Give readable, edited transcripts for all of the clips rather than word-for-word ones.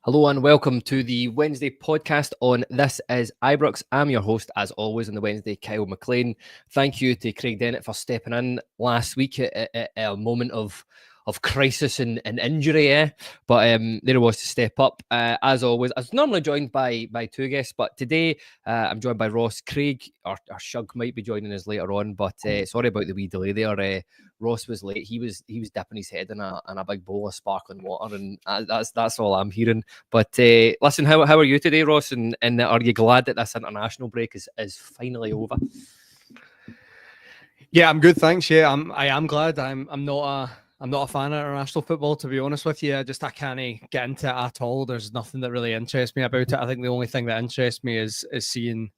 Hello and welcome to the Wednesday podcast on This is Ibrox. I'm your host, as always, on the Wednesday, Kyle McLean. Thank you to Craig Dennett for stepping in last week at a moment of crisis and injury, but there it was to step up. As always, I was normally joined by two guests, but today I'm joined by Ross. Craig, or Shug might be joining us later on, but sorry about the wee delay there. Ross was late. He was dipping his head in a big bowl of sparkling water, and that's all I'm hearing. But listen, how are you today, Ross? And are you glad that this international break is finally over? Yeah, I'm good, thanks. Yeah, I am glad. I'm not a fan of international football, to be honest with you. I can't get into it at all. There's nothing that really interests me about it. I think the only thing that interests me is seeing,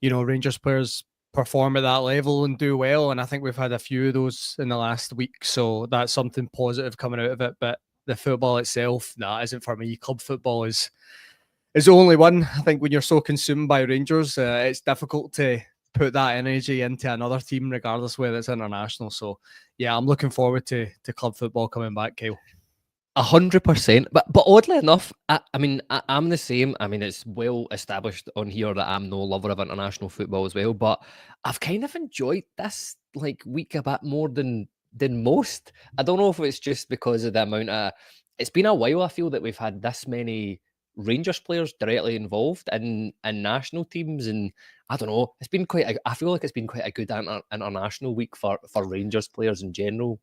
Rangers players perform at that level and do well. And I think we've had a few of those in the last week, so that's something positive coming out of it. But the football itself, isn't for me. Club football is the only one. I think when you're so consumed by Rangers, it's difficult to put that energy into another team, regardless whether it's international. So yeah, I'm looking forward to club football coming back, Kyle. 100%. But oddly enough, I'm the same. I mean, it's well established on here that I'm no lover of international football as well, but I've kind of enjoyed this week a bit more than most. I don't know if it's just because of the amount of... It's been a while, I feel, that we've had this many Rangers players directly involved in national teams, and I don't know, I feel like it's been quite a good international week for Rangers players in general.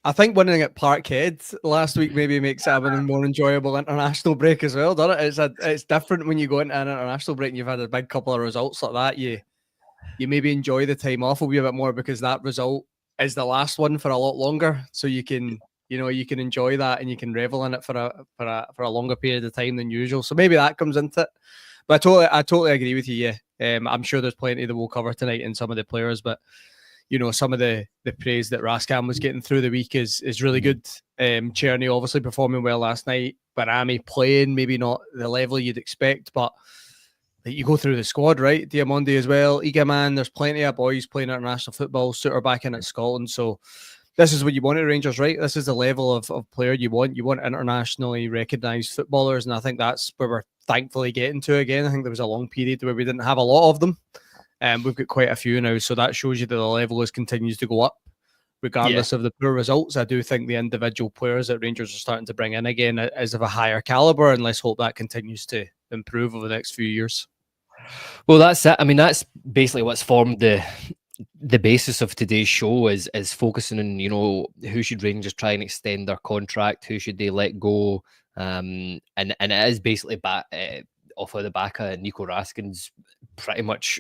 I think winning at Parkhead last week maybe makes it a more enjoyable international break as well, doesn't it? It's different when you go into an international break and you've had a big couple of results like that. You maybe enjoy the time off a wee bit more because that result is the last one for a lot longer. So you can enjoy that and you can revel in it for a longer period of time than usual. So maybe that comes into it. But I totally agree with you. Yeah, I'm sure there's plenty that we'll cover tonight in some of the players, but some of the praise that Raskin was getting through the week is really good. Černý obviously performing well last night. Barami playing, maybe not the level you'd expect, but you go through the squad, right? Diamondi as well. Igaman, there's plenty of boys playing international football. Souttar back in at Scotland. So this is what you want at Rangers, right? This is the level of player you want. You want internationally recognised footballers, and I think that's where we're thankfully getting to again. I think there was a long period where we didn't have a lot of them. We've got quite a few now, so that shows you that the level continues to go up, regardless of the poor results. I do think the individual players that Rangers are starting to bring in again is of a higher calibre, and let's hope that continues to improve over the next few years. Well, that's it. I mean, that's basically what's formed the basis of today's show is focusing on, who should Rangers try and extend their contract, who should they let go, and it is basically off of the back of Nico Raskin's pretty much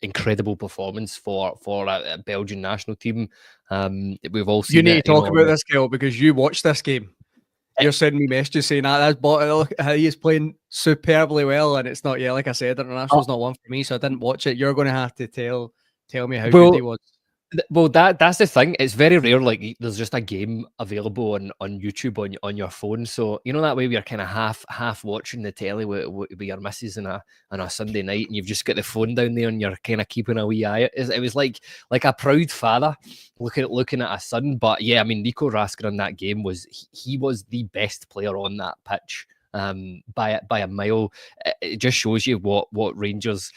incredible performance for a Belgian national team. We've all seen. You need to talk about this, Kyle, because you watched this game. You're sending me messages saying he is playing superbly well, and it's not. Yeah, like I said, international's not one for me, so I didn't watch it. You're going to have to tell me how good he was. Well, that's the thing. It's very rare. There's just a game available on YouTube on your phone. So that way we're kind of half watching the telly with your missus on a Sunday night, and you've just got the phone down there, and you're kind of keeping a wee eye. It was like a proud father looking at a son. But yeah, I mean, Nico Raskin on that game was the best player on that pitch. By a mile. It just shows you what Rangers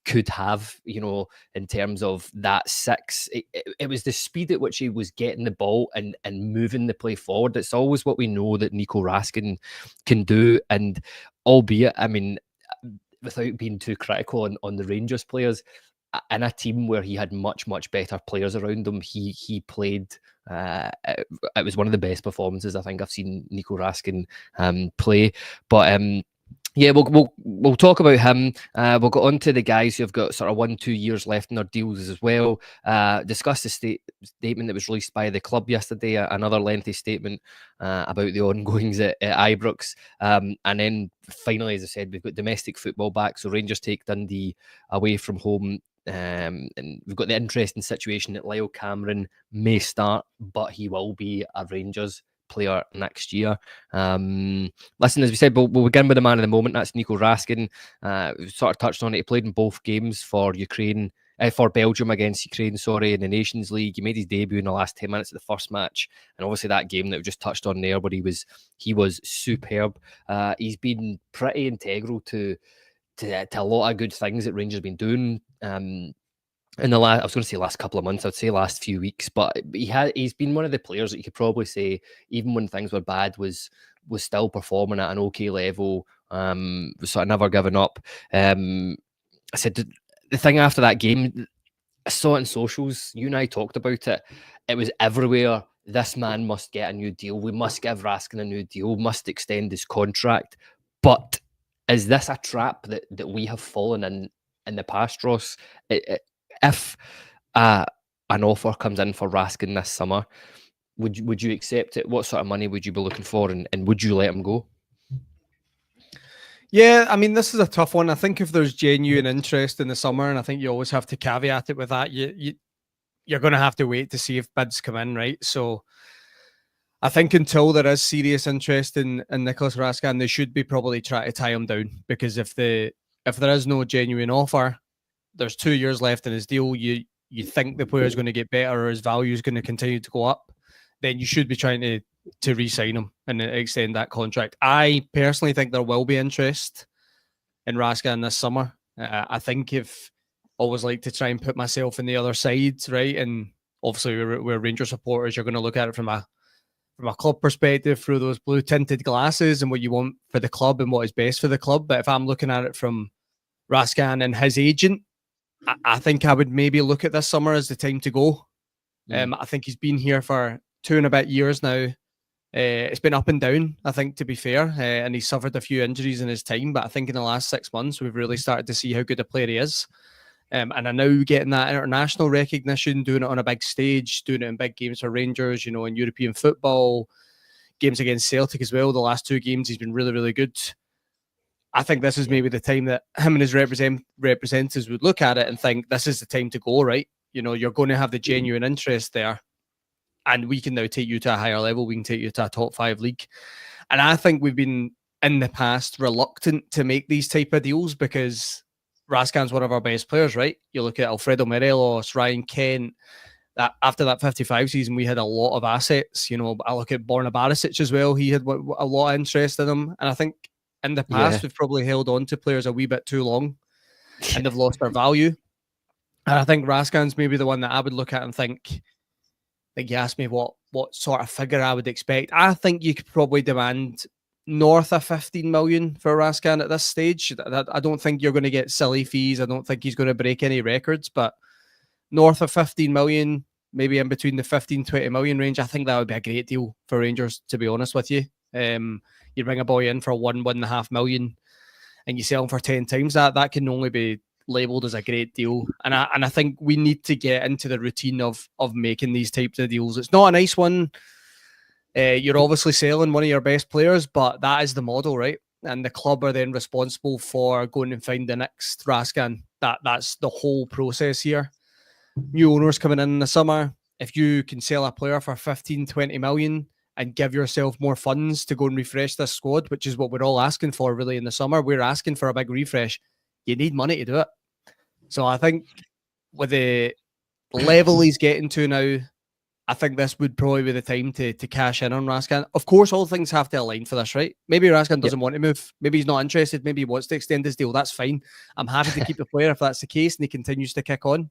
could have, in terms of that six. It was the speed at which he was getting the ball and moving the play forward. It's always what we know that Nico Raskin can do, and albeit, I mean, without being too critical on the Rangers players, in a team where he had much better players around him, he played. It was one of the best performances I think I've seen Nico Raskin play. But yeah, we'll talk about him. We'll go on to the guys who've got sort of 1-2 years left in their deals as well. Discuss the statement that was released by the club yesterday, another lengthy statement about the ongoings at Ibrox. And then finally, as I said, we've got domestic football back. So Rangers take Dundee away from home. And we've got the interesting situation that Lyle Cameron may start, but he will be a Rangers player next year. Listen, as we said, we'll begin with the man of the moment. That's Nico Raskin. We've sort of touched on it. He played in both games for Ukraine for Belgium against Ukraine, in the Nations League. He made his debut in the last 10 minutes of the first match, and obviously that game that we just touched on there, where he was superb. He's been pretty integral to a lot of good things that Rangers have been doing. In the last, I was going to say last couple of months, I'd say last few weeks, but he's been one of the players that you could probably say, even when things were bad, was still performing at an okay level. Was sort of never giving up. I said the thing after that game, I saw it in socials. You and I talked about it. It was everywhere. This man must get a new deal. We must give Raskin a new deal. Must extend his contract. But is this a trap that we have fallen in the past, Ross? If an offer comes in for Raskin this summer, would you accept it? What sort of money would you be looking for, and would you let him go? Yeah, I mean, this is a tough one. I think if there's genuine interest in the summer, and I think you always have to caveat it with that, you're going to have to wait to see if bids come in, right? So I think until there is serious interest in Nicolas Raskin, they should be probably trying to tie him down, because if there is no genuine offer, there's 2 years left in his deal. You think the player is going to get better, or his value is going to continue to go up, then you should be trying to re-sign him and extend that contract. I personally think there will be interest in Raskin this summer. I think if always like to try and put myself in the other side, right? And obviously we're Rangers supporters. You're going to look at it from a club perspective through those blue tinted glasses and what you want for the club and what is best for the club. But if I'm looking at it from Raskin and his agent, I think I would maybe look at this summer as the time to go. I think he's been here for 2 and a bit years now. It's been up and down, I think, to be fair, and he's suffered a few injuries in his time, but I think in the last 6 months we've really started to see how good a player he is. And I know getting that international recognition, doing it on a big stage, doing it in big games for Rangers, in European football, games against Celtic as well. The last 2 games he's been really, really good. I think this is maybe the time that him and his representatives would look at it and think, this is the time to go, right? You're going to have the genuine interest there, and we can now take you to a higher level. We can take you to a top 5 league. And I think we've been, in the past, reluctant to make these type of deals because Raskin's one of our best players, right? You look at Alfredo Morelos, Ryan Kent. After that 55 season, we had a lot of assets. I look at Borna Barisic as well. He had a lot of interest in him. And I think in the past, we've probably held on to players a wee bit too long and they've lost their value. And I think Raskin's maybe the one that I would look at and think, like you asked me what sort of figure I would expect. I think you could probably demand north of 15 million for Raskin at this stage. I don't think you're going to get silly fees. I don't think he's going to break any records, but north of 15 million, maybe in between the 15-20 million range, I think that would be a great deal for Rangers, to be honest with you. You bring a boy in for 1.5 million and you sell him for 10 times that can only be labelled as a great deal. And I think we need to get into the routine of making these types of deals. It's not a nice one. You're obviously selling one of your best players, but that is the model, right? And the club are then responsible for going and find the next Raskin. That's the whole process here. New owners coming in the summer. If you can sell a player for 15-20 million and give yourself more funds to go and refresh this squad, which is what we're all asking for really in the summer. We're asking for a big refresh. You need money to do it. So I think with the level he's getting to now, I think this would probably be the time to cash in on Raskin. Of course, all things have to align for this, right? Maybe Raskin doesn't want to move. Maybe he's not interested. Maybe he wants to extend his deal. That's fine. I'm happy to keep the player if that's the case and he continues to kick on.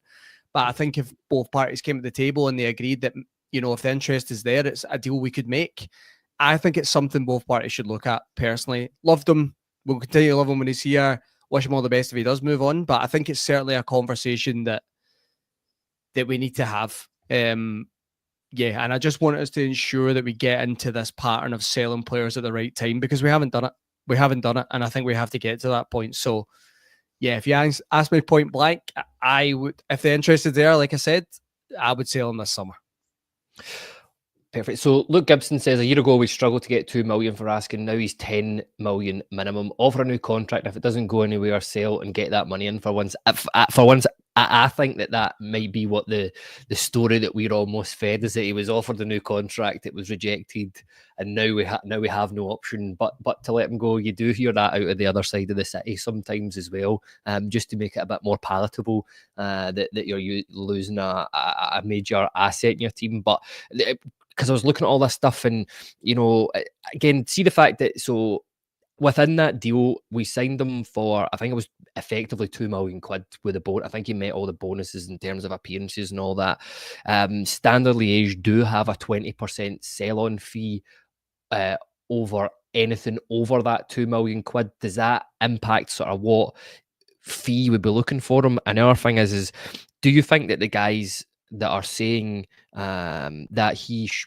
But I think if both parties came to the table and they agreed that, if the interest is there, it's a deal we could make. I think it's something both parties should look at personally. Loved him. We'll continue to love him when he's here. Wish him all the best if he does move on. But I think it's certainly a conversation that we need to have. And I just want us to ensure that we get into this pattern of selling players at the right time because we haven't done it. And I think we have to get to that point. So, if you ask me point blank, I would, if the interest is there, like I said, I would sell him this summer. Perfect. So Luke Gibson says a year ago we struggled to get 2 million for Raskin. Now he's 10 million minimum. Offer a new contract. If it doesn't go anywhere, sell and get that money in for once. I think that might be what the story that we're almost fed is, that he was offered a new contract, it was rejected, and now we have no option but to let him go. You do hear that out of the other side of the city sometimes as well, just to make it a bit more palatable, that you're losing a major asset in your team. But because I was looking at all this stuff, and again, see the fact that within that deal, we signed him for, I think it was effectively £2 million with the bonus. I think he met all the bonuses in terms of appearances and all that. Standard Liège do have a 20% sell-on fee over anything over that £2 million. Does that impact sort of what fee we'd be looking for him? Another thing is do you think that the guys that are saying that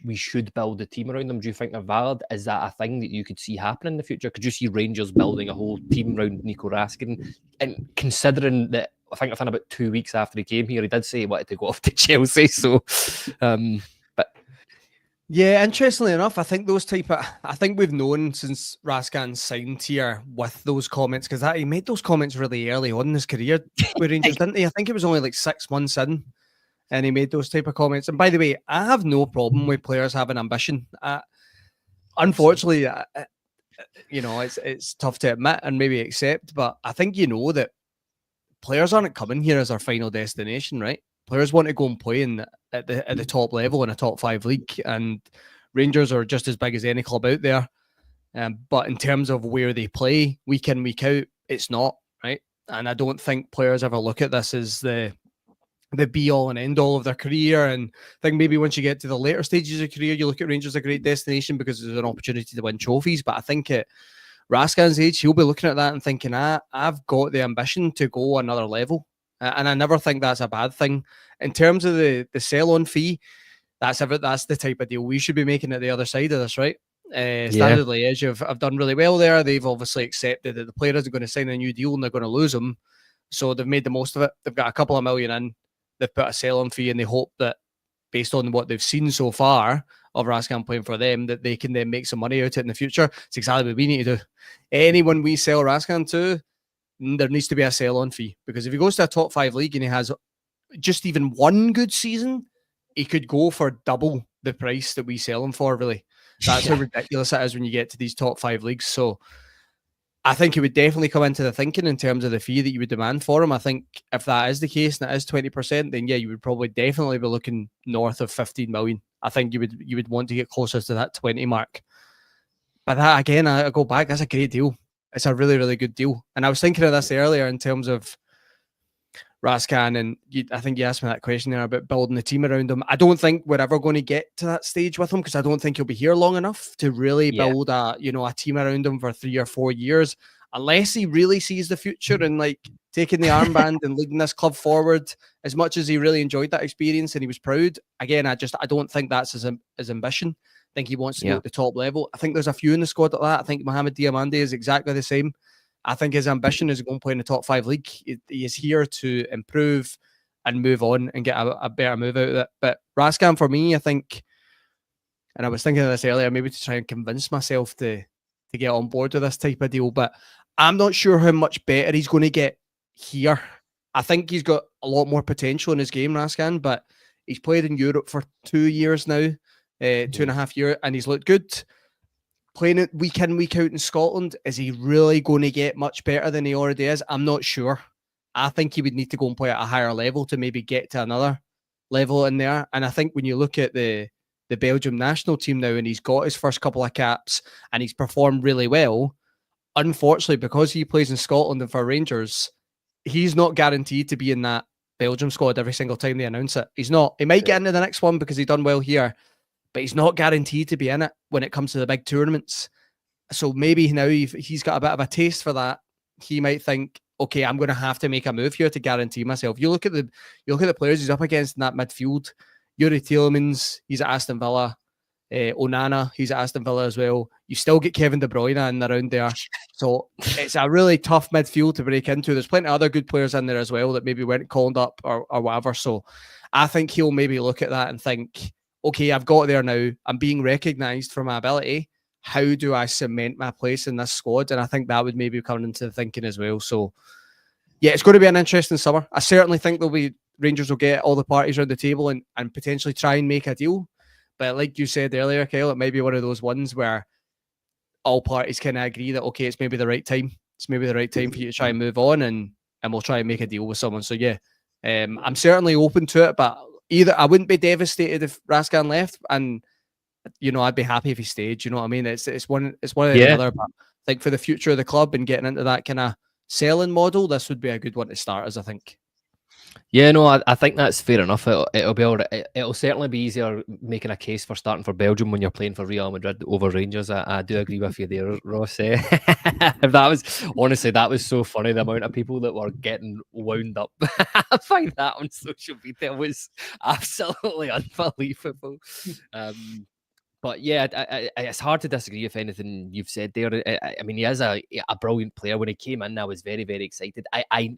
we should build a team around them, do you think they're valid? Is that a thing that you could see happen in the future? Could you see Rangers building a whole team around Nico Raskin? And considering that, I think within about 2 weeks after he came here, he did say he wanted to go off to Chelsea. So, but yeah, interestingly enough, I think we've known since Raskin signed here with those comments, because he made those comments really early on in his career with Rangers, didn't he? I think it was only like 6 months in. And he made those type of comments. And by the way, I have no problem with players having ambition. Unfortunately, it's tough to admit and maybe accept, but I think that players aren't coming here as our final destination, right? Players want to go and play at the top level in a top 5 league, and Rangers are just as big as any club out there. But in terms of where they play week in, week out, it's not, right? And I don't think players ever look at this as the be all and end all of their career. And I think maybe once you get to the later stages of career, you look at Rangers as a great destination because there's an opportunity to win trophies. But I think at Raskin's age, he'll be looking at that and thinking, I've got the ambition to go another level. And I never think that's a bad thing. In terms of the sell-on fee, that's the type of deal we should be making at the other side of this, right? Standard Liège have done really well there. They've obviously accepted that the player isn't going to sign a new deal and they're going to lose him. So they've made the most of it. They've got a couple of million in. They've put a sell-on fee, and they hope that, based on what they've seen so far of Raskin playing for them, that they can then make some money out of it in the future. It's exactly what we need to do. Anyone we sell Raskin to, there needs to be a sell-on fee, because if he goes to a top 5 league and he has just even one good season, he could go for double the price that we sell him for, really. That's how ridiculous it is when you get to these top 5 leagues. So I think it would definitely come into the thinking in terms of the fee that you would demand for him. I think if that is the case and it is 20%, then yeah, you would probably definitely be looking north of 15 million. I think you would want to get closer to that 20 mark. But that, again, I go back, that's a great deal. It's a really, really good deal. And I was thinking of this earlier in terms of Raskin, and I think you asked me that question there about building the team around him. I don't think we're ever going to get to that stage with him, because I don't think he'll be here long enough to really build a team around him for 3 or 4 years, unless he really sees the future and like taking the armband and leading this club forward. As much as he really enjoyed that experience and he was proud, again, I don't think that's his ambition. I think he wants to go at the top level. I think there's a few in the squad like that. I think Mohamed Diamande is exactly the same. I think his ambition is going to play in the top 5 league. He is here to improve and move on and get a better move out of it. But Raskin, for me, I think, and I was thinking of this earlier, maybe to try and convince myself to get on board with this type of deal, but I'm not sure how much better he's going to get here. I think he's got a lot more potential in his game, Raskin, but he's played in Europe for 2 years now, 2.5 years, and he's looked good. Playing it week in, week out in Scotland, is he really going to get much better than he already is? I'm not sure. I think he would need to go and play at a higher level to maybe get to another level in there. And I think when you look at the Belgium national team now, and he's got his first couple of caps and he's performed really well, unfortunately, because he plays in Scotland and for Rangers, he's not guaranteed to be in that Belgium squad every single time they announce it. He's not. He might get into the next one because he's done well here, but he's not guaranteed to be in it when it comes to the big tournaments. So maybe now he's got a bit of a taste for that, he might think, okay, I'm going to have to make a move here to guarantee myself. You look at the players he's up against in that midfield. Yuri Tielemans, he's at Aston Villa. Onana, he's at Aston Villa as well. You still get Kevin De Bruyne in around there. So it's a really tough midfield to break into. There's plenty of other good players in there as well that maybe weren't called up or whatever. So I think he'll maybe look at that and think, okay, I've got there now. I'm being recognised for my ability. How do I cement my place in this squad? And I think that would maybe come into thinking as well. So yeah, it's going to be an interesting summer. I certainly think Rangers will get all the parties around the table and potentially try and make a deal. But like you said earlier, Kyle, it might be one of those ones where all parties kind of agree that, okay, it's maybe the right time. It's maybe the right time for you to try and move on, and we'll try and make a deal with someone. So yeah, I'm certainly open to it, but I wouldn't be devastated if Raskin left, and I'd be happy if he stayed. You know what I mean? It's one or the other. But I think for the future of the club and getting into that kind of selling model, this would be a good one to start as, I think. Yeah, no, I think that's fair enough. It'll be all right. It'll certainly be easier making a case for starting for Belgium when you're playing for Real Madrid over Rangers. I do agree with you there, Ross. That was so funny. The amount of people that were getting wound up by that on social media was absolutely unbelievable. But yeah, it's hard to disagree with anything you've said there. I mean, he is a brilliant player. When he came in, I was very, very excited. I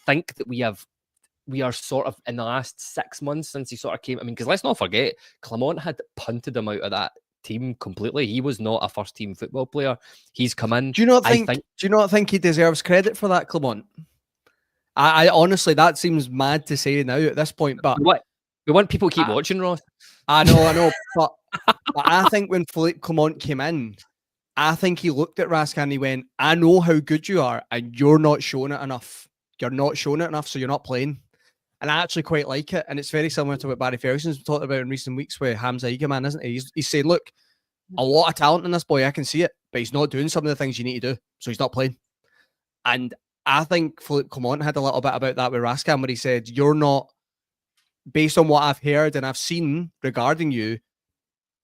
think that we are sort of in the last 6 months since he sort of came. I mean, because let's not forget, Clement had punted him out of that team completely. He was not a first team football player. He's come in. Do you not think he deserves credit for that, Clement? I honestly, that seems mad to say now at this point, but we want people to keep watching, Ross. I know, but I think when Philippe Clement came in, I think he looked at Raskin and he went, I know how good you are, and you're not showing it enough. You're not showing it enough, so you're not playing. And I actually quite like it. And it's very similar to what Barry Ferguson's talked about in recent weeks with Hamza Egeman, isn't he? He's saying, look, a lot of talent in this boy, I can see it, but he's not doing some of the things you need to do, so he's not playing. And I think Philippe Clement had a little bit about that with Raskin, where he said, you're not, based on what I've heard and I've seen regarding you,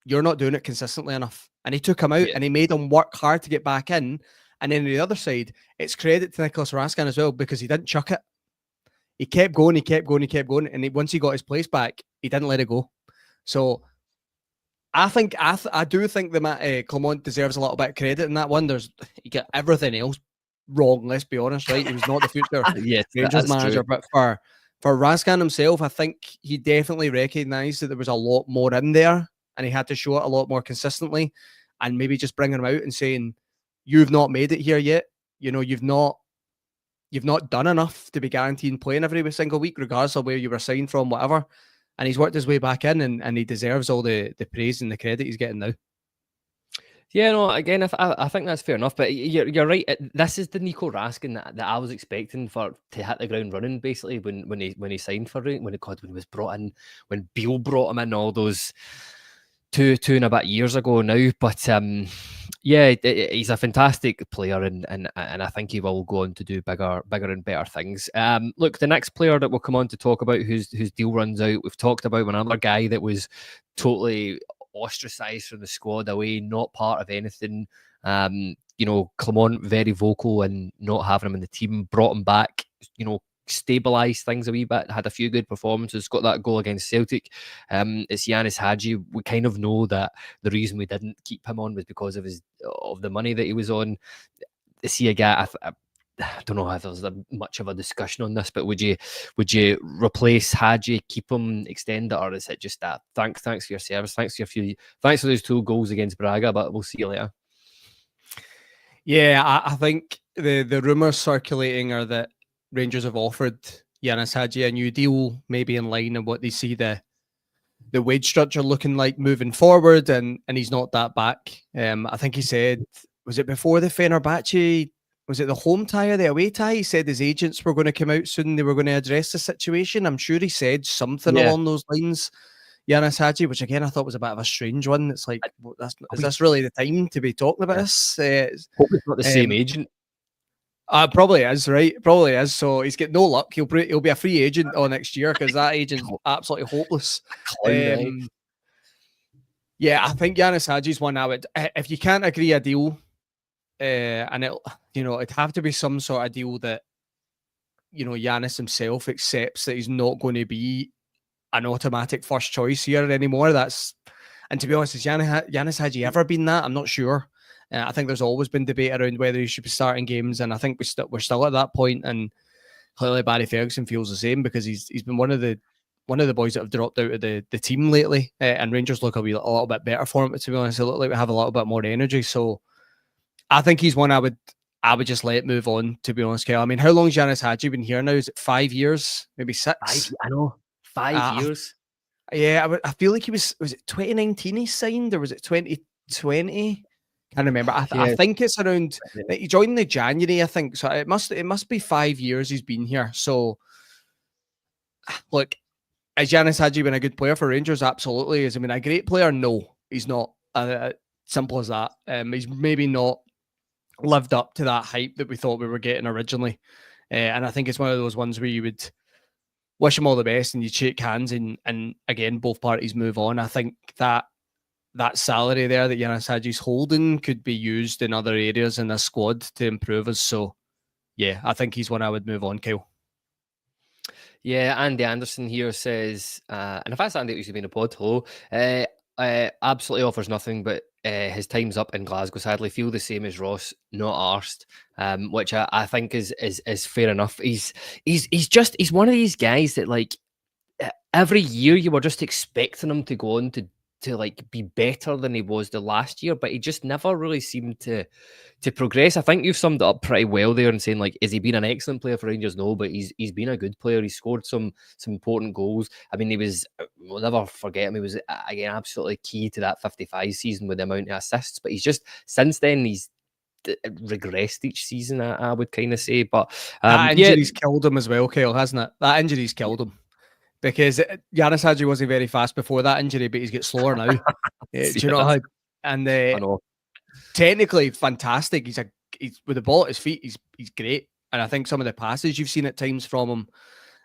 you're not doing it consistently enough. And he took him out and he made him work hard to get back in. And then on the other side, it's credit to Nicolas Raskin as well, because he didn't chuck it. He kept going. And once he got his place back, he didn't let it go. So I do think that Clement deserves a little bit of credit in that one. He got everything else wrong, let's be honest, right? He was not the future Rangers manager. True. But for Raskin himself, I think he definitely recognised that there was a lot more in there and he had to show it a lot more consistently, and maybe just bringing him out and saying, you've not made it here yet. You've not done enough to be guaranteed playing every single week, regardless of where you were signed from, whatever. And he's worked his way back in, and he deserves all the praise and the credit he's getting now. Yeah, no, again, I think that's fair enough. But you're right. This is the Nico Raskin that I was expecting to hit the ground running, basically, when he signed for it, when he was brought in, when Beale brought him in all those two and a bit years ago now. But yeah, he's a fantastic player, and I think he will go on to do bigger and better things. Look, the next player that we'll come on to talk about, whose deal runs out, we've talked about another guy that was totally ostracized from the squad away, not part of anything. Clement very vocal and not having him in the team, brought him back, stabilised things a wee bit, had a few good performances, got that goal against Celtic. It's Janis Hagi. We kind of know that the reason we didn't keep him on was because of the money that he was on. See a guy, I don't know if there's much of a discussion on this, but would you replace Hagi, keep him, extend it, or is it just that thanks for your service, thanks for those 2 goals against Braga, but we'll see you later? Yeah, I think the rumours circulating are that Rangers have offered Janis Hagi a new deal, maybe in line with what they see the wage structure looking like moving forward, and he's not that back. I think he said, was it before the Fenerbahce? Was it the home tie or the away tie? He said his agents were going to come out soon. They were going to address the situation. I'm sure he said something along those lines, Janis Hagi, which again I thought was a bit of a strange one. It's like, is this really the time to be talking about this? Hope it's not the same agent. Probably is, right? Probably is. So he's got no luck. He'll be a free agent next year, because that agent's absolutely hopeless. Yeah, I think Janis Hagi's one I would, if you can't agree a deal, and it'd have to be some sort of deal that Janis himself accepts that he's not going to be an automatic first choice here anymore. And to be honest, has Janis Hagi ever been that? I'm not sure. I think there's always been debate around whether he should be starting games, and I think we're still at that point. And clearly Barry Ferguson feels the same, because he's been one of the boys that have dropped out of the team lately, and Rangers look a little bit better for him. But to be honest, they look like we have a little bit more energy. So I think he's one I I would just let it move on, to be honest, Kyle. I mean, how long has Janis Hagi been here now? Is it 5 years? Maybe 6? I know. 5 years. Yeah, I feel like was it 2019 he signed, or was it 2020? Can't remember. I think it's around, he joined in the January, I think. So it must be 5 years he's been here. So, look, has Janis Hagi been a good player for Rangers? Absolutely. Is he been a great player? No, he's not. Simple as that. He's maybe not lived up to that hype that we thought we were getting originally. And I think it's one of those ones where you would wish him all the best and you'd shake hands and again, both parties move on. I think that salary there that Janis Hagi's holding could be used in other areas in the squad to improve us. So, yeah, I think he's one I would move on, Kyle. Yeah, Andy Anderson here says, and if that's Andy who's been a pod, hello, absolutely offers nothing, but his time's up in Glasgow. Sadly, feel the same as Ross, not arsed, which I think is fair enough. He's one of these guys that, like, every year you were just expecting him to go on to like be better than he was the last year, but he just never really seemed to progress. I think you've summed it up pretty well there in saying, like, has he been an excellent player for Rangers? No, but he's been a good player. He scored some important goals. I mean, we'll never forget him. He was, again, absolutely key to that 55 season with the amount of assists, but he's just, since then, he's regressed each season, I would kind of say. But that injury's killed him as well, Kyle, hasn't it? That injury's killed him. Because Janis Hagi wasn't very fast before that injury, but he's get slower now. Do you know how? And I know. Technically fantastic. He's with the ball at his feet. He's great. And I think some of the passes you've seen at times from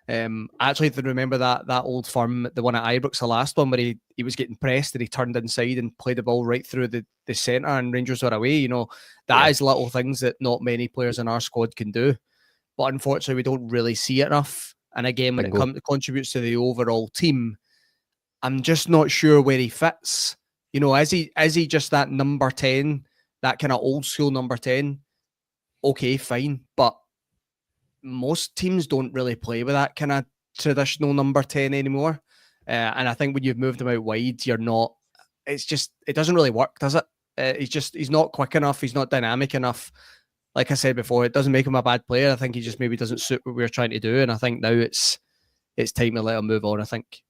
him. Actually, if you remember that old firm, the one at Ibrox, the last one where he was getting pressed and he turned inside and played the ball right through the centre and Rangers were away. You know, that is little things that not many players in our squad can do. But unfortunately, we don't really see it enough. And again, when it contributes to the overall team, I'm just not sure where he fits. You know, is he just that number 10, that kind of old school number 10? Okay, fine. But most teams don't really play with that kind of traditional number 10 anymore. And I think when you've moved him out wide, it doesn't really work, does it? He's not quick enough. He's not dynamic enough. Like I said before, it doesn't make him a bad player. I think he just maybe doesn't suit what we're trying to do. And I think now it's time to let him move on, I think.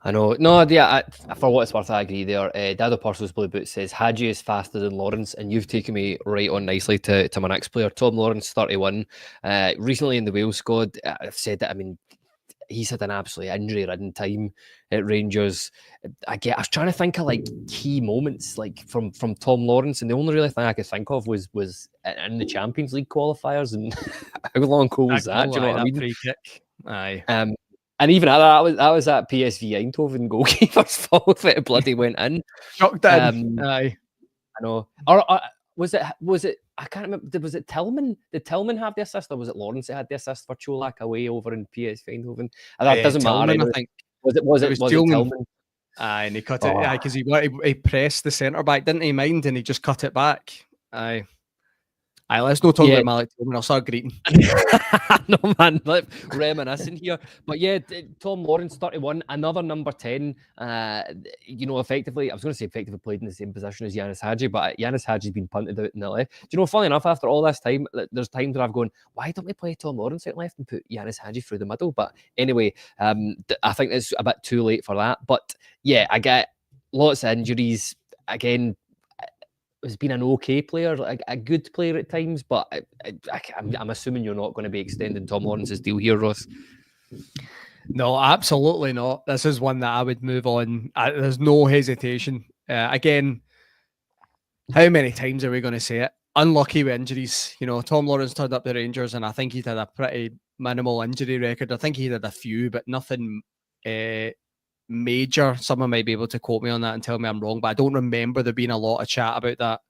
I know. No, yeah, for what it's worth, I agree there. Dado Purcell's Blue Boot says, Hagi is faster than Lawrence, and you've taken me right on nicely to my next player, Tom Lawrence, 31. Recently in the Wales squad, I've said that, I mean, he's had an absolutely injury-ridden time at Rangers. I was trying to think of like key moments like from Tom Lawrence, and the only really thing I could think of was in the Champions League qualifiers, and how long ago was that? Do you know what I mean? Free kick. Aye. And even that was that PSV Eindhoven goalkeeper's fault that it bloody went in. Shocked in. Aye. I know. Or was it? I can't remember. Was it Tillman? Did Tillman have the assist, or was it Lawrence that had the assist for Cholak away over in PSV Eindhoven? That doesn't matter. I think. Was it Tillman? Aye, and he cut it. Aye, because he pressed the centre back, didn't he? Mind, and he just cut it back. Aye. Aye, let's not talk about Malik Tillman. I'll start greeting. No, man, reminiscing here. But yeah, Tom Lawrence, 31, another number 10. Effectively, I was going to say effectively played in the same position as Janis Hagi, but Janis Hagi's been punted out in the left. Do you know, funny enough, after all this time, there's times where I've gone, why don't we play Tom Lawrence out left and put Janis Hagi through the middle? But anyway, I think it's a bit too late for that. But yeah, I get lots of injuries. Again, has been an okay player, a good player at times, but I'm assuming you're not going to be extending Tom Lawrence's deal here, Ross. No, absolutely not. This is one that I would move on. There's no hesitation. Again, how many times are we going to say it? Unlucky with injuries. You know, Tom Lawrence turned up the Rangers, and I think he had a pretty minimal injury record. I think he had a few, but nothing major. Someone might be able to quote me on that and tell me I'm wrong, but I don't remember there being a lot of chat about that.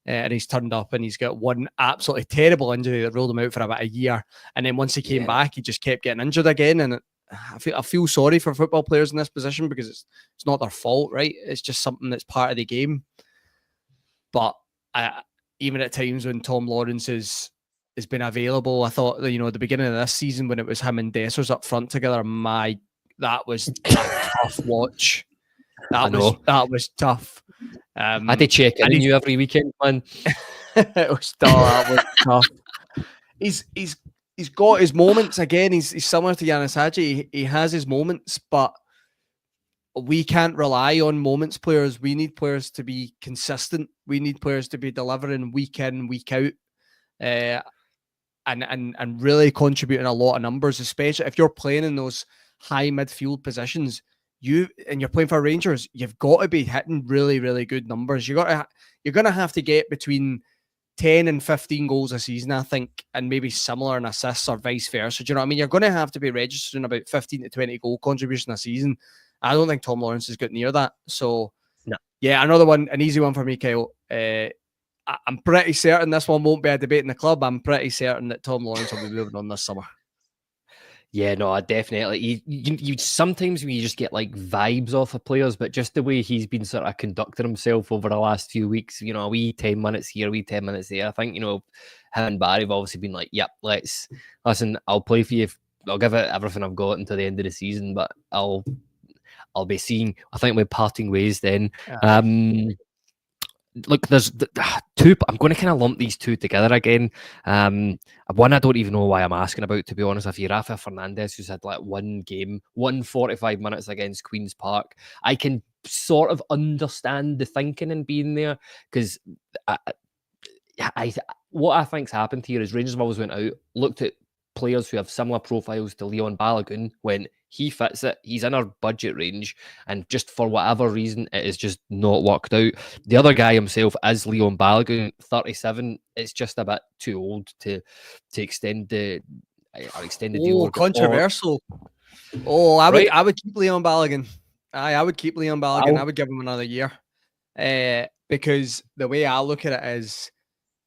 And he's turned up and he's got one absolutely terrible injury that ruled him out for about a year. And then once he came back, he just kept getting injured again. And I feel sorry for football players in this position because it's not their fault, right? It's just something that's part of the game. But even at times when Tom Lawrence has been available, I thought, you know, at the beginning of this season when it was him and Dessers up front together, that was a tough watch. That was tough. I had to check in you every weekend, man. It was that was tough. He's got his moments again. He's similar to Janis Hagi. He has his moments, but we can't rely on moments players. We need players to be consistent. We need players to be delivering week in, week out, and really contributing a lot of numbers, especially if you're playing in those high midfield positions. You're playing for Rangers, you've got to be hitting really, really good numbers. You're gonna have to get between 10 and 15 goals a season, I think, and maybe similar in assists or vice versa. Do you know what I mean? You're going to have to be registering about 15 to 20 goal contribution a season. I don't think Tom Lawrence has got near that. So, no. Yeah, another one, an easy one for me, Kyle. I'm pretty certain this one won't be a debate in the club. I'm pretty certain that Tom Lawrence will be moving on this summer. Yeah, no, definitely. You sometimes you just get like vibes off of players, but just the way he's been sort of conducting himself over the last few weeks, a wee 10 minutes here, a wee 10 minutes there. I think, him and Barry have obviously been like, yep, listen, I'll play for you. I'll give it everything I've got until the end of the season, but I'll be seeing, I think we're parting ways then. Look, there's two. I'm going to kind of lump these two together again. One I don't even know why I'm asking about, to be honest. If you Rafa Fernandez, who's had like one game, 45 minutes against Queen's Park, I can sort of understand the thinking and being there, because what I think's happened here is Rangers have always went out, looked at players who have similar profiles to Leon Balogun, when he fits it, he's in our budget range, and just for whatever reason, it has just not worked out. The other guy himself is Leon Balogun, 37. It's just a bit too old to extend the deal. Controversial. I would keep Leon Balogun. I would keep Leon Balogun. I would give him another year. Because the way I look at it is,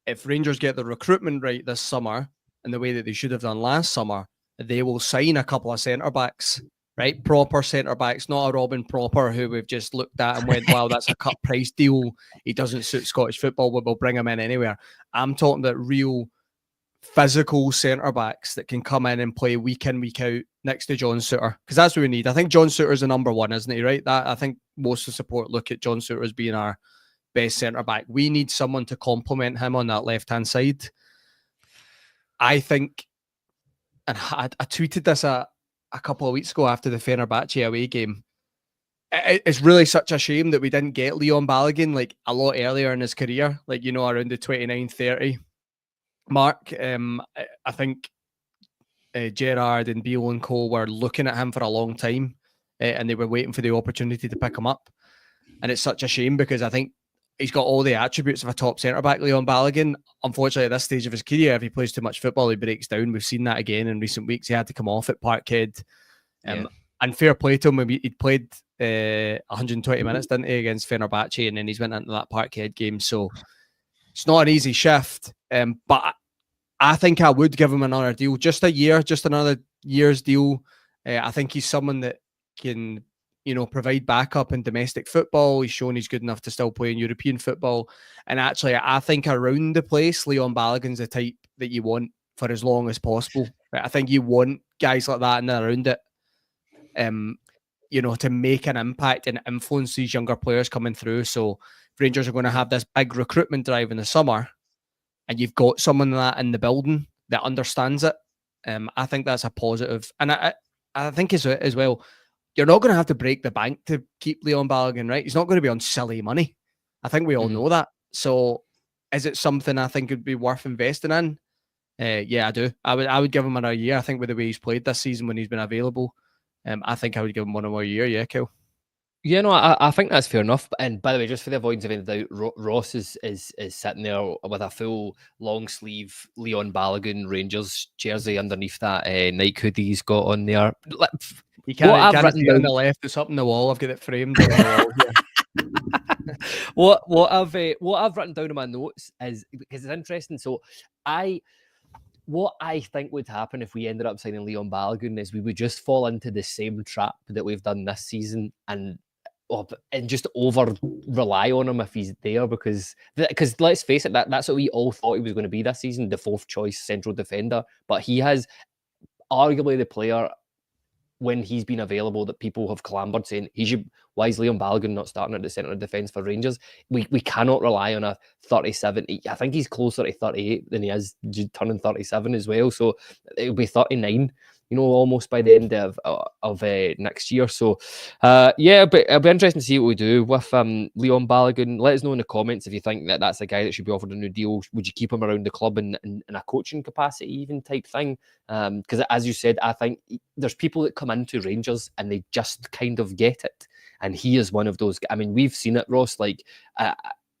if Rangers get the recruitment right this summer, and the way that they should have done last summer, they will sign a couple of centre-backs, right? Proper centre-backs, not a Robin Proper who we've just looked at and went, wow, that's a cut price deal. He doesn't suit Scottish football, but we'll bring him in anywhere. I'm talking about real physical centre-backs that can come in and play week in, week out next to John Souttar, because that's what we need. I think John Souttar's the number one, isn't he, right? I think most of the support look at John Souttar as being our best centre-back. We need someone to complement him on that left-hand side. I think, and I tweeted this a couple of weeks ago after the Fenerbahce away game, it's really such a shame that we didn't get Leon Balogun like a lot earlier in his career, like, around the 29-30 mark. I think Gerrard and Beale and Co were looking at him for a long time, and they were waiting for the opportunity to pick him up. And it's such a shame, because I think he's got all the attributes of a top centre-back, Leon Balogun. Unfortunately, at this stage of his career, if he plays too much football, he breaks down. We've seen that again in recent weeks. He had to come off at Parkhead. And fair play to him. He'd played 120 minutes, didn't he, against Fenerbahce, and then he's went into that Parkhead game. So it's not an easy shift. But I think I would give him another deal. Just a year, just another year's deal. I think he's someone that can provide backup in domestic football. He's shown he's good enough to still play in European football. And actually, I think around the place, Leon Balogun's the type that you want for as long as possible. I think you want guys like that in and around it, to make an impact and influence these younger players coming through. So if Rangers are going to have this big recruitment drive in the summer, and you've got someone like that in the building that understands it, I think that's a positive. And I think as well, you're not going to have to break the bank to keep Leon Balogun, right? He's not going to be on silly money. I think we all know that. So is it something I think would be worth investing in? Yeah, I do. I would give him another year. I think with the way he's played this season when he's been available, I think I would give him one more year. Yeah, Kel. Yeah, no, I think that's fair enough. And by the way, just for the avoidance of any doubt, Ross is sitting there with a full long sleeve Leon Balogun Rangers jersey underneath that Nike hoodie he's got on there. You can't see it on the left. It's up on the wall. I've got it framed on the wall here. What I've written down in my notes is, because it's interesting. So what I think would happen if we ended up signing Leon Balogun is we would just fall into the same trap that we've done this season, and just over rely on him if he's there, because let's face it, that's what we all thought he was going to be this season, the fourth choice central defender. But he has arguably the player when he's been available that people have clambered saying why is Leon Balogun not starting at the centre of defence for Rangers? We cannot rely on a 37. I think he's closer to 38 than he is turning 37 as well. So it'll be 39, almost by the end of next year. So but it'll be interesting to see what we do with Leon Balogun. Let us know in the comments if you think that that's a guy that should be offered a new deal. Would you keep him around the club in a coaching capacity even type thing? Because as you said, I think there's people that come into Rangers and they just kind of get it. And he is one of those. I mean, we've seen it, Ross, like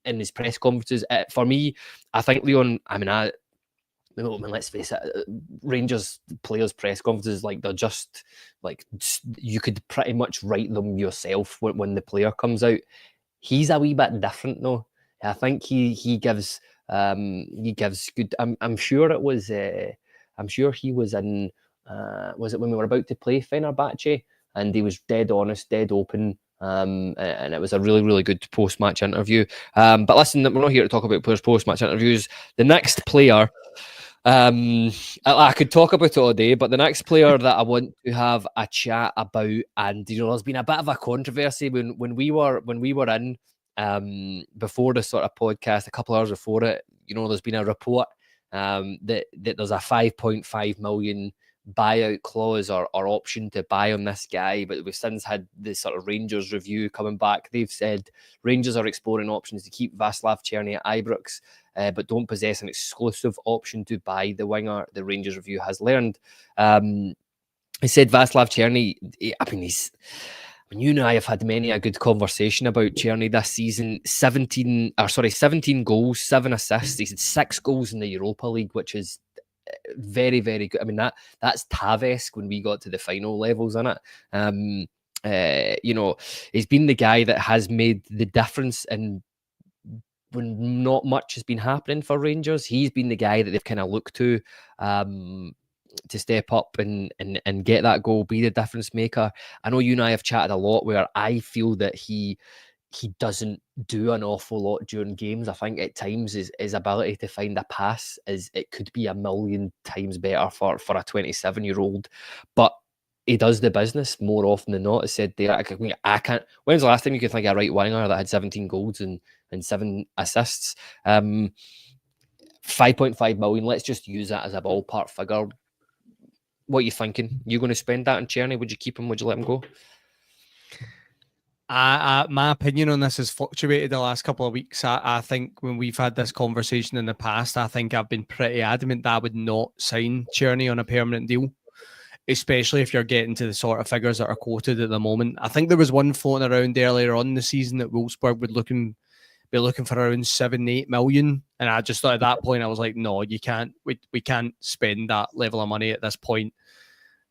in his press conferences. For me, I think Leon, let's face it, Rangers players' press conferences, like they're just like you could pretty much write them yourself when the player comes out. He's a wee bit different, though. I think he gives good. I'm sure it was. I'm sure he was in. Was it when we were about to play Fenerbahce? And he was dead honest, dead open. And it was a really, really good post-match interview. But listen, we're not here to talk about players' post-match interviews. The next player, I could talk about it all day, but the next player that I want to have a chat about, and there's been a bit of a controversy when we were in before the sort of podcast, a couple hours before it. There's been a report that there's a 5.5 million buyout clause or option to buy on this guy, but we've since had this sort of Rangers review coming back. They've said Rangers are exploring options to keep Václav Černý at Ibrox, but don't possess an exclusive option to buy the winger, the Rangers review has learned. He said Václav Černý, you and I have had many a good conversation about Černý this season. 17 goals, 7 assists. He's had 6 goals in the Europa League, which is very, very good. I mean, that's Tavares when we got to the final levels in it. He's been the guy that has made the difference, and when not much has been happening for Rangers, he's been the guy that they've kind of looked to step up and get that goal, be the difference maker. I know you and I have chatted a lot where I feel that he doesn't do an awful lot during games. I think at times his ability to find a pass it could be a million times better for a 27-year-old, but he does the business more often than not. As said there, I can't. When's the last time you could think of a right winger that had 17 goals and 7 assists? 5.5 million. Let's just use that as a ballpark figure. What are you thinking? You going to spend that on Černý? Would you keep him? Would you let him go? My opinion on this has fluctuated the last couple of weeks. I think when we've had this conversation in the past, I think I've been pretty adamant that I would not sign Černý on a permanent deal, especially if you're getting to the sort of figures that are quoted at the moment. I think there was one floating around earlier on in the season that Wolfsburg would be looking for around 7-8 million, and I just thought at that point I was like, no, you can't. We can't spend that level of money at this point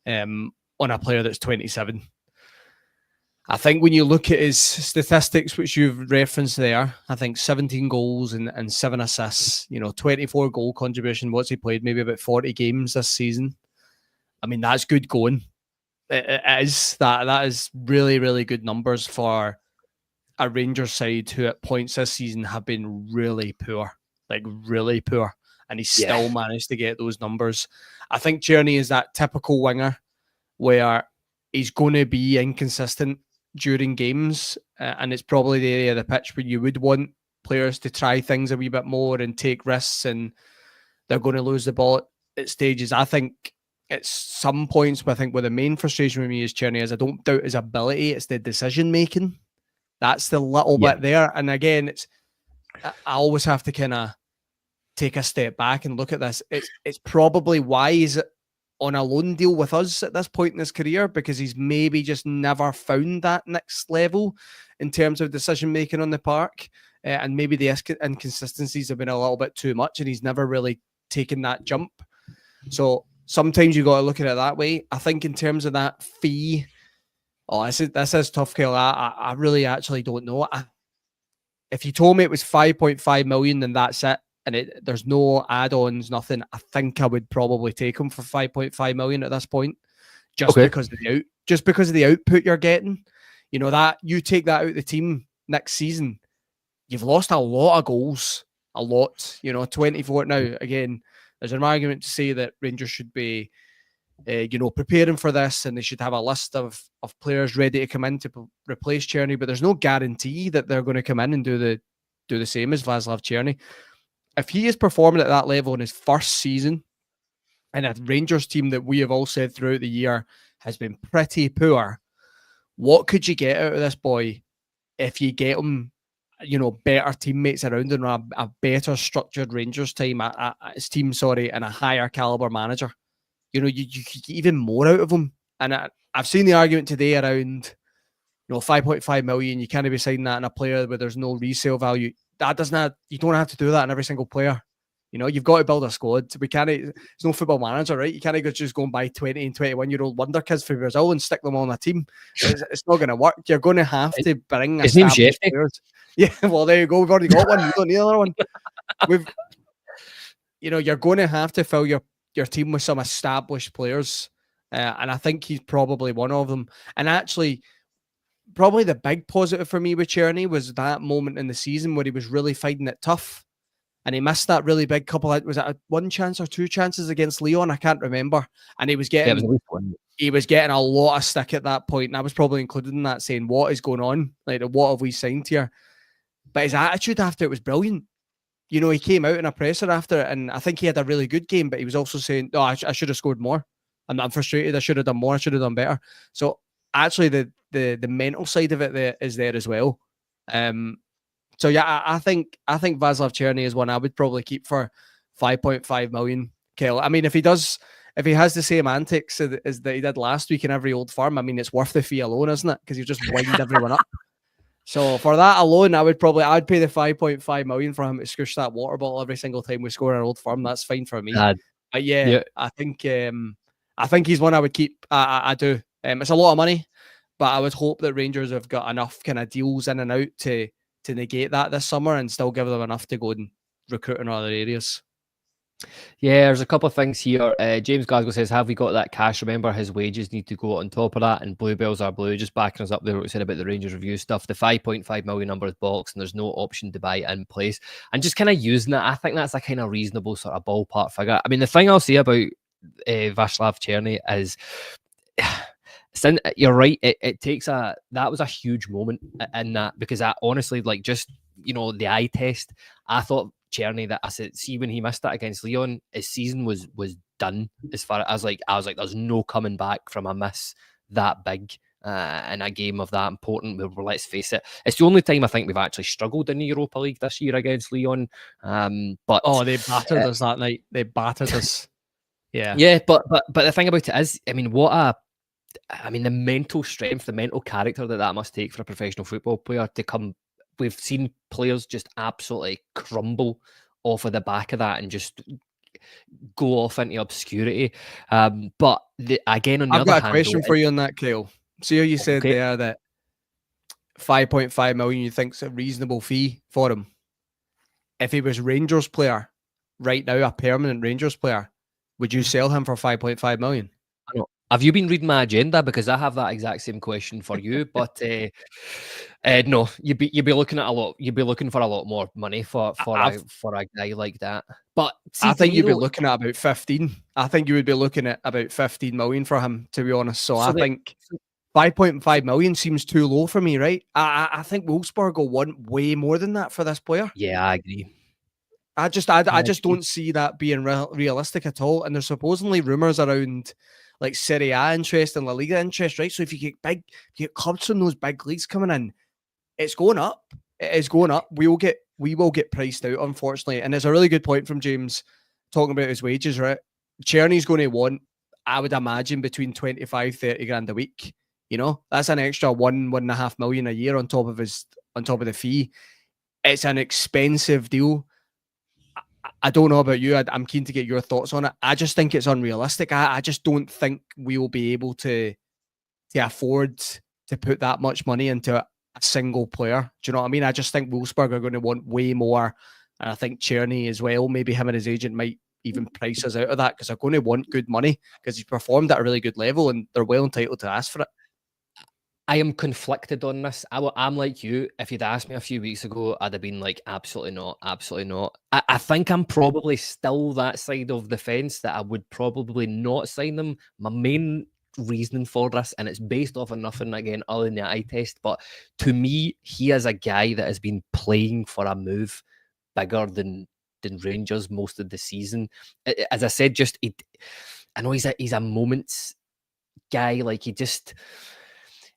on a player that's 27. I think when you look at his statistics, which you've referenced there, I think 17 goals and 7 assists, 24 goal contribution. What's he played? Maybe about 40 games this season. I mean, that's good going. It is. That is really, really good numbers for a Rangers side who at points this season have been really poor. And he still managed to get those numbers. I think Černý is that typical winger where he's going to be inconsistent during games, and it's probably the area of the pitch where you would want players to try things a wee bit more and take risks, and they're going to lose the ball at stages. I think at some points, where the main frustration with me is Černý is I don't doubt his ability, it's the decision making. That's the little bit there. And again, I always have to kind of take a step back and look at this. It's probably why he's on a loan deal with us at this point in his career, because he's maybe just never found that next level in terms of decision making on the park, and maybe the inconsistencies have been a little bit too much, and he's never really taken that jump. So sometimes you got to look at it that way. I think in terms of that fee, this is tough, Kyle. I really actually don't know. If you told me it was 5.5 million, then that's it, and there's no add-ons, nothing, I think I would probably take him for 5.5 million at this point, because of the output you're getting. That you take that out of the team next season, you've lost a lot of goals, 24 now. Again, there's an argument to say that Rangers should be preparing for this, and they should have a list of players ready to come in to replace Černý. But there's no guarantee that they're going to come in and do the same as Václav Černý. If he is performing at that level in his first season, and a Rangers team that we have all said throughout the year has been pretty poor, what could you get out of this boy if you get him, better teammates around him, a better structured Rangers team, and a higher caliber manager? You could get even more out of him. And I've seen the argument today around, 5.5 million. You can't be signing that in a player where there's no resale value. You don't have to do that in every single player. You've got to build a squad. It's no Football Manager, right? You can't just go and buy 20 and 21-year-old wonder kids for Brazil and stick them on a team. It's not going to work. You're going to have to bring established players. Yeah, well, there you go. We've already got one. You don't need another one. You're going to have to fill your team with some established players. And I think he's probably one of them. And actually, probably the big positive for me with Černý was that moment in the season where he was really finding it tough. And he missed that really big couple of, was it one chance or two chances against Lyon? I can't remember. And he was getting a lot of stick at that point. And I was probably included in that, saying, what is going on? Like, what have we signed here? But his attitude after it was brilliant. He came out in a presser after it, and I think he had a really good game, but he was also saying, "Oh, I should have scored more. I'm frustrated. I should have done more. I should have done better." So actually, the mental side of it is there as well. So yeah, I think Václav Černý is one I would probably keep for 5.5 million. Kel, I mean, if he has the same antics as that he did last week in every Old Firm, I mean, it's worth the fee alone, isn't it? Because you just wind everyone up. So for that alone, I'd pay the 5.5 million for him to squish that water bottle every single time we score an Old Firm. That's fine for me. But yeah, I think he's one I would keep. I do. It's a lot of money, but I would hope that Rangers have got enough kind of deals in and out to negate that this summer and still give them enough to go and recruit in other areas. Yeah, there's a couple of things here. James Glasgow says, have we got that cash? Remember, his wages need to go on top of that, and Bluebells are blue. Just backing us up there, what we said about the Rangers review stuff. The 5.5 million number is boxed, and there's no option to buy it in place. And just kind of using that, I think that's a kind of reasonable sort of ballpark figure. I mean, the thing I'll say about Václav Černý is, you're right, it takes that was a huge moment in that, because I honestly, the eye test, I thought Černý, that I said, see, when he missed that against Lyon, his season was done. As far as I was like, there's no coming back from a miss that big in a game of that important. Well, let's face it, it's the only time I think we've actually struggled in the Europa League this year against Lyon. But they battered us that night. They battered us. Yeah. But the thing about it is, I mean, the mental strength, the mental character that must take for a professional football player to come. We've seen players just absolutely crumble off of the back of that and just go off into obscurity. But again, on the I've other hand, got a question for you on that, Kyle. See how you said there that 5.5 million you think's a reasonable fee for him. If he was Rangers player right now, a permanent Rangers player, would you sell him for 5.5 million? I know. Have you been reading my agenda? Because I have that exact same question for you. But no, you'd be looking at a lot. You'd be looking for a lot more money for a guy like that. But see, I think you'd be looking at about 15. I think you would be looking at about 15 million for him, to be honest. So I think 5.5 million seems too low for me, right? I think Wolfsburg will want way more than that for this player. Yeah, I agree. I just don't see that being realistic at all. And there's supposedly rumours around like Serie A interest and La Liga interest, right? So if you get clubs from those big leagues coming in, it's going up. It is going up. We will get priced out, unfortunately. And there's a really good point from James talking about his wages, right? Černý's going to want, I would imagine, between 25, 30 grand a week. That's an extra 1.5 million a year on top of the fee. It's an expensive deal. I don't know about you. I'm keen to get your thoughts on it. I just think it's unrealistic. I just don't think we will be able to afford to put that much money into a single player. Do you know what I mean? I just think Wolfsburg are going to want way more. And I think Černý as well, maybe him and his agent might even price us out of that, because they're going to want good money because he's performed at a really good level and they're well entitled to ask for it. I am conflicted on this. I'm like you. If you'd asked me a few weeks ago, I'd have been like, absolutely not, absolutely not. I think I'm probably still that side of the fence that I would probably not sign them. My main reasoning for this, and it's based off of nothing again other than the eye test, but to me, he is a guy that has been playing for a move bigger than Rangers most of the season. As I said, I know he's a moments guy. Like, he just,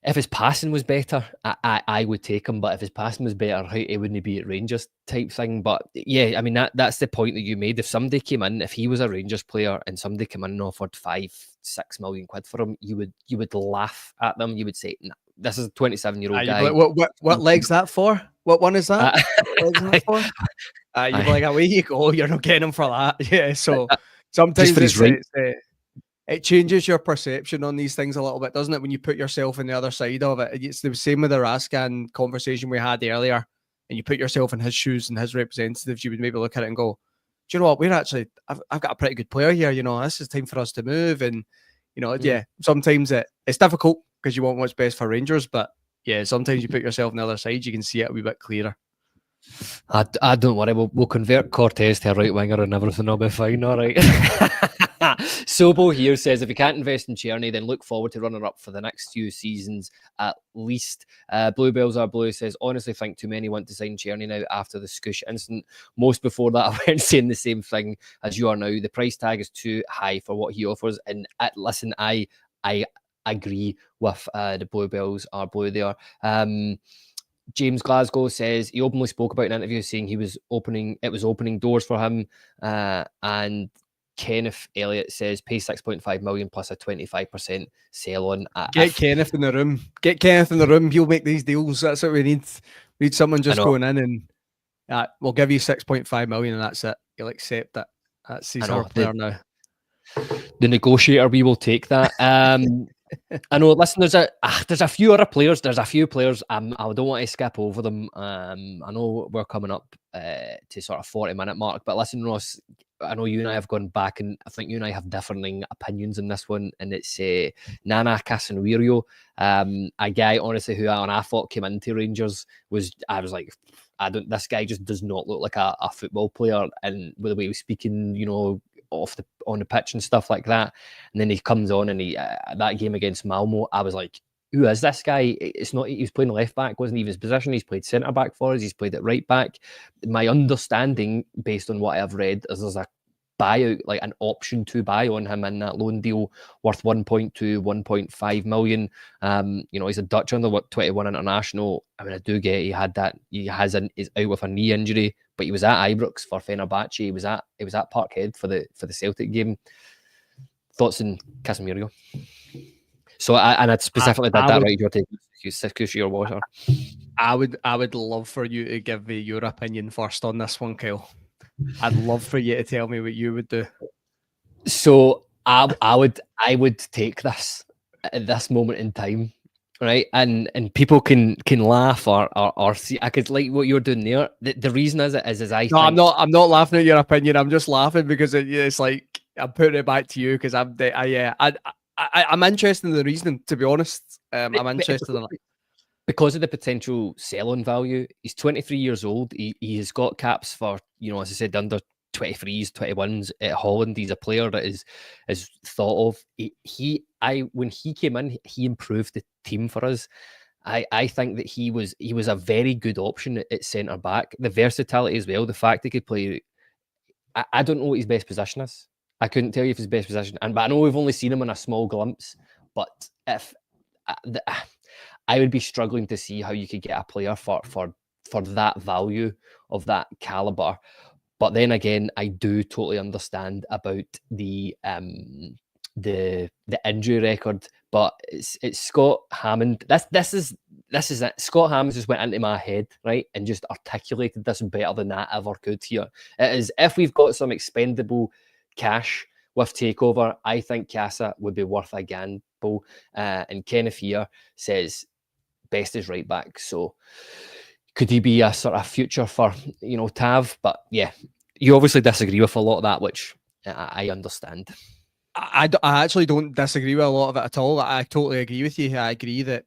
if his passing was better, I would take him. But if his passing was better, he wouldn't be at Rangers type thing. But yeah, I mean, that's the point that you made. If somebody came in, if he was a Rangers player and somebody came in and offered 5-6 million quid for him, you would laugh at them. You would say, nah, this is a 27-year-old guy. Like, what leg's that for? What one is that? What leg's that for? You'd be like, away you go. You're not getting him for that. Yeah. So sometimes it changes your perception on these things a little bit, doesn't it? When you put yourself on the other side of it. It's the same with the Raskin conversation we had earlier, and you put yourself in his shoes and his representatives, you would maybe look at it and go, do you know what? I've got a pretty good player here. You know, this is time for us to move. And, you know, yeah, sometimes it's difficult because you want what's best for Rangers. But yeah, sometimes you put yourself on the other side, you can see it a wee bit clearer. I don't worry. We'll convert Cortez to a right winger and everything will be fine. All right. Sobo here says, if you can't invest in Černý, then look forward to running up for the next few seasons at least. Bluebells Are Blue says, honestly think too many want to sign Černý now after the Scoosh incident. Most before that I went saying the same thing as you are now. The price tag is too high for what he offers. And listen, I agree with the Bluebells Are Blue there. James Glasgow says he openly spoke about an interview saying it was opening doors for him. And Kenneth Elliott says pay 6.5 million plus a 25% sell on. Get Kenneth in the room. Get Kenneth in the room. He'll make these deals. That's what we need. We need someone just going in and we'll give you 6.5 million and that's it. He'll accept it. That's his player now. The negotiator, we will take that. I know. Listen, there's a few other players. There's a few players. I don't want to skip over them. I know we're coming up to sort of 40-minute mark, but listen, Ross, I know you and I have gone back, and I think you and I have differing opinions on this one. And it's Nana Casemiro, a guy honestly who I thought came into Rangers I was like, this guy just does not look like a football player, and with the way he was speaking, you know, on the pitch and stuff like that. And then he comes on and that game against Malmo, I was like, who is this guy? It's not, he was playing left back, wasn't even his position. He's played centre back for us. He's played at right back. My understanding, based on what I've read, is there's a buyout, like an option to buy on him in that loan deal worth 1.2, 1.5 million. You know, he's a Dutch under 21 international. I mean, I do get he's out with a knee injury, but he was at Ibrox for Fenerbahce. He was at Parkhead for the Celtic game. Thoughts on Casemiro? So I specifically did that right. You're taking your water. I would love for you to give me your opinion first on this one, Kyle. I'd love for you to tell me what you would do. So I would take this at this moment in time, right? And people can laugh or see. I could like what you're doing there. The reason is I'm not laughing at your opinion. I'm just laughing because it's like I'm putting it back to you because I'm interested in the reasoning. To be honest, I'm interested in it. Because of the potential sell-on value. He's 23 years old. He has got caps for, you know, as I said, under 23s, 21s at Holland. He's a player that is thought of. When he came in, he improved the team for us. I think that he was a very good option at centre back. The versatility as well. The fact he could play. I don't know what his best position is. I couldn't tell you if his best position. But I know we've only seen him in a small glimpse. But if I would be struggling to see how you could get a player for that value of that caliber. But then again, I do totally understand about the injury record. But it's Scott Hammond. This is it. Scott Hammond just went into my head, right, and just articulated this better than I ever could here. It is, if we've got some expendable cash with takeover, I think Casa would be worth a gamble. And Kenneth here says best is right back. So could he be a sort of future for, you know, Tav? But yeah, you obviously disagree with a lot of that, which I understand. I actually don't disagree with a lot of it at all. I totally agree with you. I agree that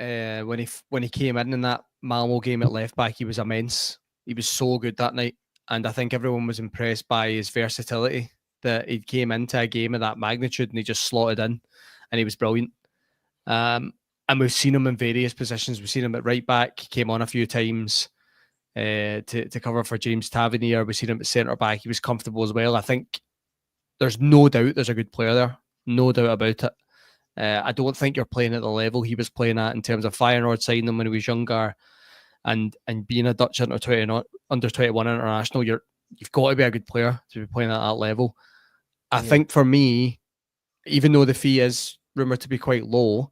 when he came in that Malmo game at left back, he was immense. He was so good that night, and I think everyone was impressed by his versatility, that he came into a game of that magnitude and he just slotted in, and he was brilliant. And we've seen him in various positions. We've seen him at right back. He came on a few times to cover for James Tavernier. We've seen him at centre back. He was comfortable as well. I think there's no doubt there's a good player there. No doubt about it. I don't think you're playing at the level he was playing at in terms of Feyenoord signing him when he was younger, and being a Dutch under 21 international. You've got to be a good player to be playing at that level. I think for me, even though the fee is rumoured to be quite low,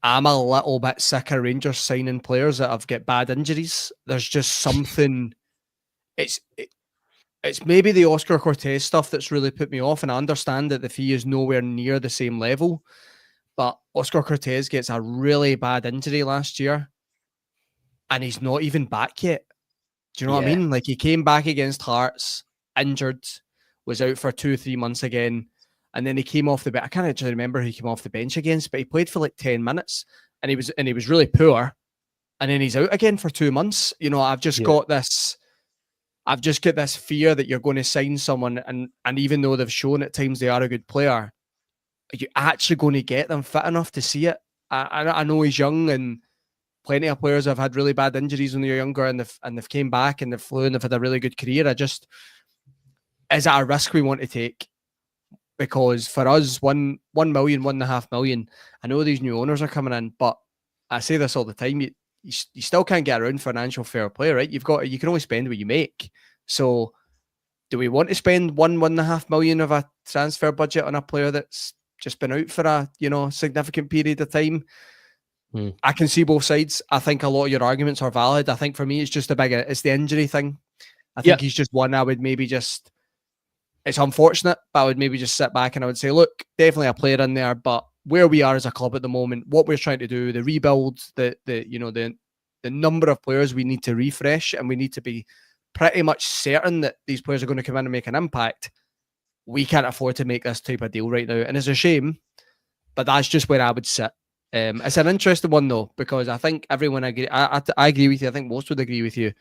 I'm a little bit sick of Rangers signing players that have got bad injuries. There's just something. It's maybe the Oscar Cortez stuff that's really put me off, and I understand that the fee is nowhere near the same level, but Oscar Cortez gets a really bad injury last year, and he's not even back yet. Do you know what I mean? Like, he came back against Hearts, injured, was out for 2-3 months again, and then he came off the bench. I can't actually remember who he came off the bench against, but he played for like 10 minutes, and he was really poor, and then he's out again for 2 months. You know, I've just got this fear that you're going to sign someone, and even though they've shown at times they are a good player, are you actually going to get them fit enough to see it? I know he's young, and plenty of players have had really bad injuries when they're younger, and they've came back and they've flew and they've had a really good career. Is it a risk we want to take? Because for us, 1 million, 1.5 million, I know these new owners are coming in, but I say this all the time, you still can't get around financial fair play, right? You can only spend what you make. So do we want to spend 1.5 million of a transfer budget on a player that's just been out for a significant period of time? I can see both sides. I think a lot of your arguments are valid. I think for me, it's just it's the injury thing. I think he's just one I would maybe just, it's unfortunate, but I would maybe just sit back and I would say, look, definitely a player in there, but where we are as a club at the moment, what we're trying to do, the rebuild, the number of players we need to refresh, and we need to be pretty much certain that these players are going to come in and make an impact. We can't afford to make this type of deal right now, and it's a shame, but that's just where I would sit. It's an interesting one though, because I think everyone agree. I agree with you. I think most would agree with you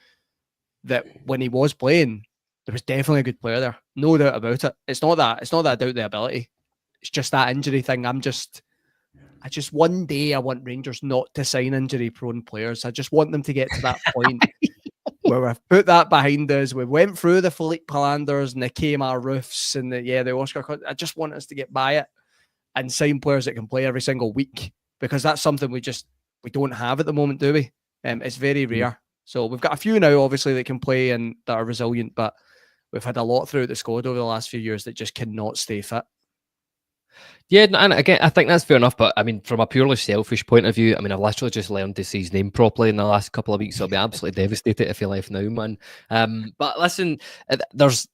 that when he was playing, there was definitely a good player there, no doubt about it. It's not that I doubt the ability. It's just that injury thing. I just one day I want Rangers not to sign injury-prone players. I just want them to get to that point where we've put that behind us. We went through the Philippe Palanders and the Kmart Roofs and the Oscar. I just want us to get by it and sign players that can play every single week, because that's something we don't have at the moment, do we? It's very rare. So we've got a few now, obviously, that can play and that are resilient, but we've had a lot throughout the squad over the last few years that just cannot stay fit. Yeah, and again, I think that's fair enough. But I mean, from a purely selfish point of view, I mean, I've literally just learned to say his name properly in the last couple of weeks. So I'll be absolutely devastated if he left now, man. But listen, there's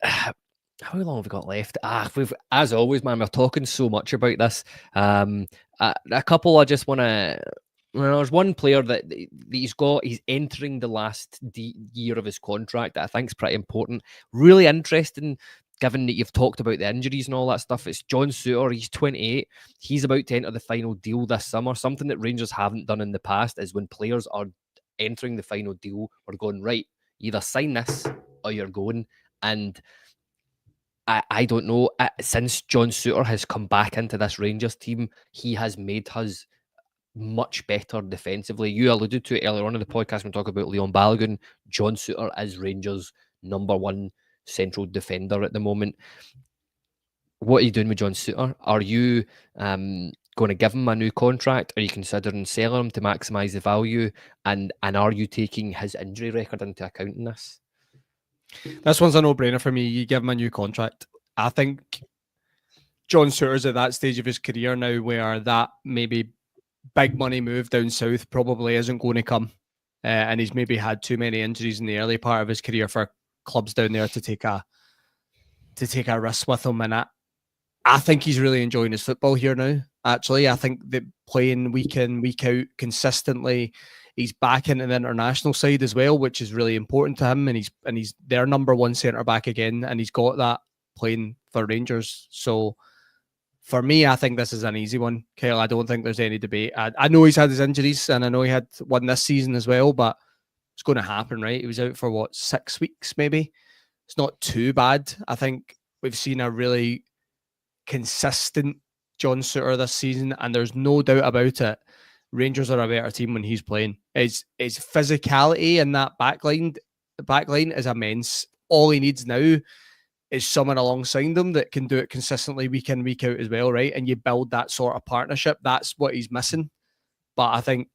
how long have we got left? As always, man, we're talking so much about this. A couple I just want to. Well, there's one player that he's entering the last year of his contract that I think is pretty important. Really interesting, given that you've talked about the injuries and all that stuff. It's John Souttar. He's 28. He's about to enter the final deal this summer. Something that Rangers haven't done in the past is when players are entering the final deal, we're going, right, either sign this or you're going. And I don't know, since John Souttar has come back into this Rangers team, he has made us much better defensively. You alluded to it earlier on in the podcast when we talk about Leon Balogun. John Souttar is Rangers' number one central defender at the moment. What are you doing with John Souttar? Are you going to give him a new contract? Are you considering selling him to maximise the value? And are you taking his injury record into account in this? This one's a no-brainer for me. You give him a new contract. I think John Souttar's at that stage of his career now where that maybe big money move down south probably isn't going to come. And he's maybe had too many injuries in the early part of his career for clubs down there to take a risk with him. And I think he's really enjoying his football here now. Actually, I think that playing week in, week out consistently, he's back into the international side as well, which is really important to him. And he's their number one centre back again, and he's got that playing for Rangers. So For me, I think this is an easy one, Kyle. I don't think there's any debate. I know he's had his injuries, and I know he had one this season as well, but it's going to happen, right? He was out for, 6 weeks, maybe? It's not too bad. I think we've seen a really consistent John Souttar this season, and there's no doubt about it. Rangers are a better team when he's playing. His physicality in that backline is immense. All he needs now is someone alongside them that can do it consistently week in, week out as well, right? And you build that sort of partnership. That's what he's missing. But I think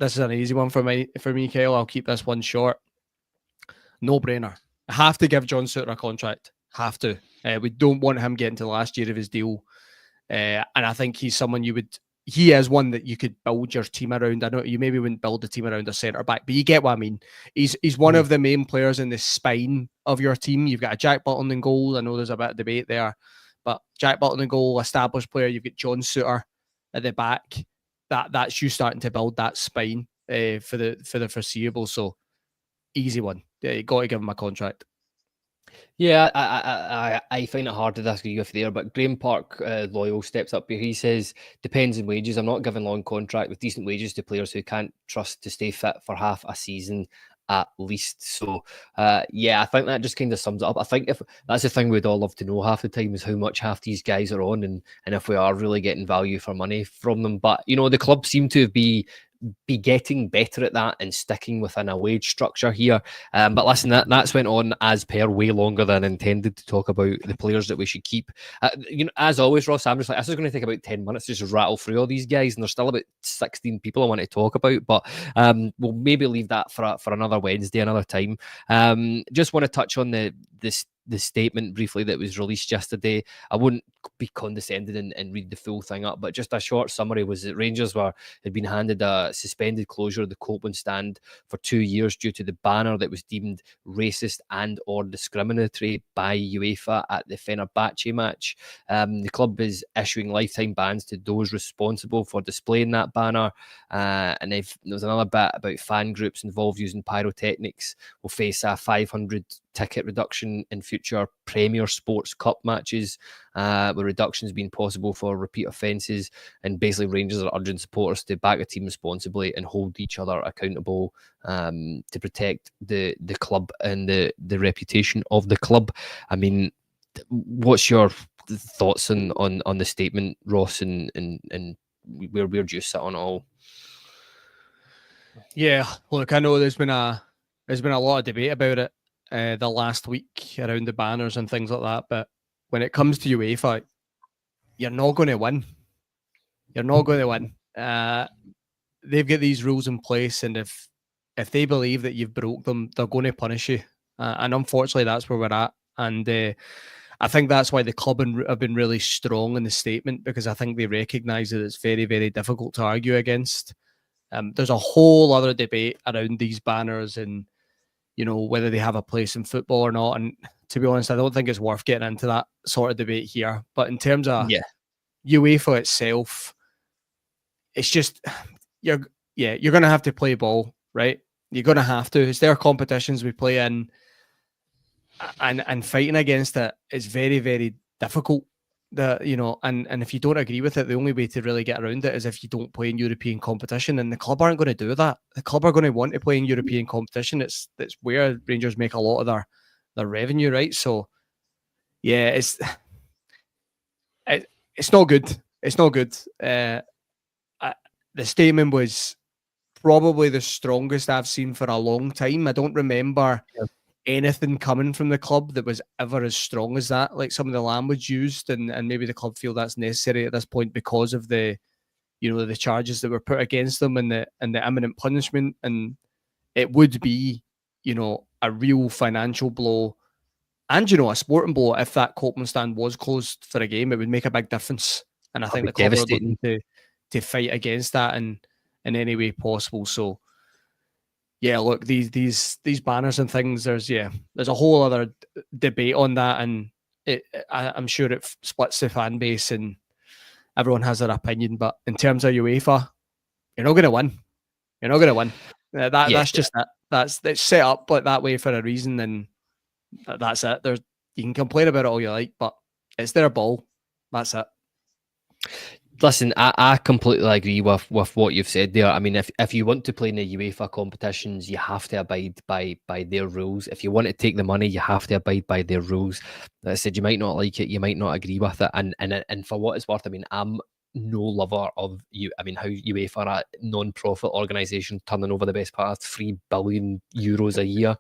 this is an easy one for me, Kyle. I'll keep this one short. No brainer. I have to give John Souttar a contract. Have to. We don't want him getting to the last year of his deal. And I think he's someone he is one that you could build your team around. I know you maybe wouldn't build a team around a centre back, but you get what I mean. He's one of the main players in the spine of your team. You've got a Jack Butland in goal. I know there's a bit of debate there, but Jack Butland in goal, established player. You've got John Souttar at the back. That's you starting to build that spine for the foreseeable. So easy one. Yeah, you got to give him a contract. Yeah, I find it hard to disagree with there, but Graham Park Loyal steps up here. He says, depends on wages. I'm not giving long contract with decent wages to players who can't trust to stay fit for half a season at least. So, yeah, I think that just kind of sums it up. I think if that's the thing we'd all love to know half the time is how much half these guys are on and if we are really getting value for money from them. But, the club seem to be getting better at that and sticking within a wage structure here. But listen, that's went on as per way longer than intended to talk about the players that we should keep. As always, Ross, I'm just like, this is going to take about 10 minutes to just rattle through all these guys, and there's still about 16 people I want to talk about, but we'll maybe leave that for another Wednesday, another time. Just want to touch on the statement briefly that was released yesterday. I wouldn't be condescending and read the full thing up, but just a short summary was that Rangers had been handed a suspended closure of the Copeland stand for 2 years due to the banner that was deemed racist and or discriminatory by UEFA at the Fenerbahce match. The club is issuing lifetime bans to those responsible for displaying that banner, and there was another bit about fan groups involved using pyrotechnics will face a 500 ticket reduction in future Premier Sports Cup matches, with reductions being possible for repeat offences. And basically Rangers are urging supporters to back the team responsibly and hold each other accountable to protect the club and the reputation of the club. I mean, what's your thoughts on the statement, Ross, and where do you sit on it all? Yeah, look, I know there's been a lot of debate about it the last week around the banners and things like that, but when it comes to UEFA, you're not going to win. You're not going to win. They've got these rules in place, and if they believe that you've broke them, they're going to punish you. And unfortunately, that's where we're at. And I think that's why the club have been really strong in the statement, because I think they recognise that it's very, very difficult to argue against. There's a whole other debate around these banners and whether they have a place in football or not. And to be honest, I don't think it's worth getting into that sort of debate here. But in terms of UEFA itself, it's just you're going to have to play ball, right? You're going to have to. It's their competitions we play in, and fighting against it is very, very difficult. And if you don't agree with it, the only way to really get around it is if you don't play in European competition, and the club aren't going to do that. The club are going to want to play in European competition. It's where Rangers make a lot of their revenue, right? So yeah, it's not good. It's not good. The statement was probably the strongest I've seen for a long time. I don't remember anything coming from the club that was ever as strong as that. Like some of the language used, and maybe the club feel that's necessary at this point because of the charges that were put against them and the imminent punishment. And it would be a real financial blow and a sporting blow if that Copeland stand was closed for a game. It would make a big difference, and I think the club are looking to fight against that in any way possible. So yeah, look, these banners and things, there's a whole other debate on that, and I'm sure it splits the fan base and everyone has their opinion. But in terms of UEFA, you're not going to win. You're not going to win. That's just that. It's set up like that way for a reason, and that's it. You can complain about it all you like, but it's their ball. That's it. Listen, I completely agree with what you've said there. I mean, if you want to play in the UEFA competitions, you have to abide by their rules. If you want to take the money, you have to abide by their rules. Like I said, you might not like it, you might not agree with it, and for what it's worth, I mean, I'm no lover of you. I mean, how UEFA are a non-profit organisation turning over the best part of €3 billion a year.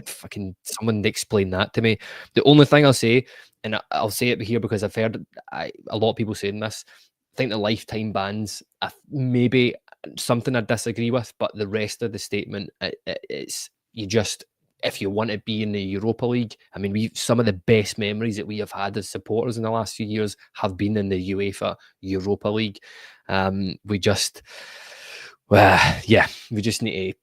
Fucking someone explain that to me. The only thing I'll say, and I'll say it here because I've heard a lot of people saying this. I think the lifetime bans, maybe something I disagree with, but the rest of the statement, it's you just, if you want to be in the Europa League, I mean, some of the best memories that we have had as supporters in the last few years have been in the UEFA Europa League. We just need to